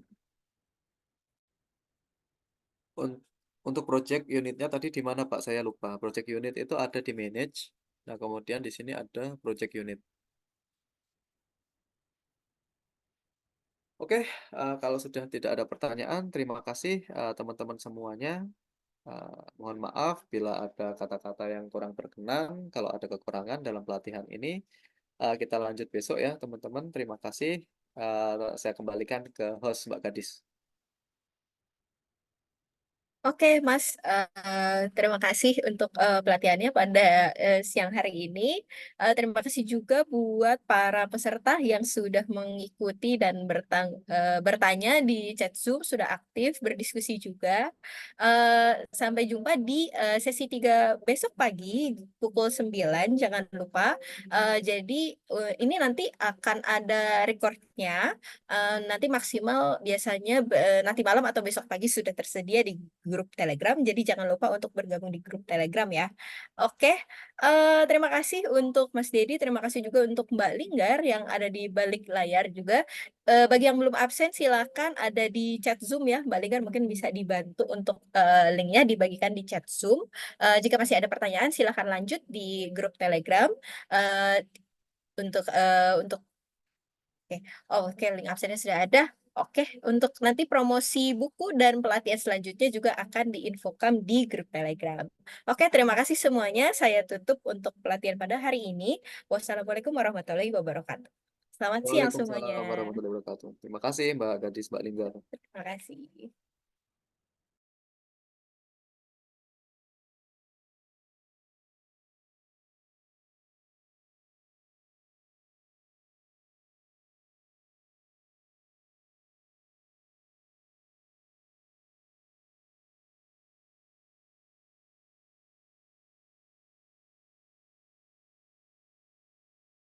Un- untuk project unitnya tadi di mana Pak? Saya lupa. Project unit itu ada di manage. Nah, kemudian di sini ada project unit. Oke, kalau sudah tidak ada pertanyaan, terima kasih teman-teman semuanya. Mohon maaf bila ada kata-kata yang kurang berkenan. Kalau ada kekurangan dalam pelatihan ini, kita lanjut besok ya, teman-teman. Terima kasih. Saya kembalikan ke host Mbak Gadis. Oke, Mas, terima kasih untuk pelatihannya pada siang hari ini. Terima kasih juga buat para peserta yang sudah mengikuti dan bertanya di chat Zoom, sudah aktif berdiskusi juga. Sampai jumpa di sesi 3 besok pagi pukul 9, jangan lupa. Jadi ini nanti akan ada recordnya. Nanti maksimal biasanya nanti malam atau besok pagi sudah tersedia di grup Telegram. Jadi jangan lupa untuk bergabung di grup Telegram ya. Oke, terima kasih untuk Mas Dedi, terima kasih juga untuk Mbak Linggar yang ada di balik layar juga. Bagi yang belum absen silakan ada di chat Zoom ya, Mbak Linggar mungkin bisa dibantu untuk linknya dibagikan di chat Zoom. Jika masih ada pertanyaan silakan lanjut di grup Telegram. Eh, untuk Oke, oke, link absennya sudah ada. Oke, untuk nanti promosi buku dan pelatihan selanjutnya juga akan diinfokan di grup Telegram. Oke, terima kasih semuanya. Saya tutup untuk pelatihan pada hari ini. Wassalamualaikum warahmatullahi wabarakatuh. Selamat siang Waalaikumsalam semuanya. warahmatullahi wabarakatuh. Terima kasih Mbak Gadis, Mbak Linggar. Terima kasih.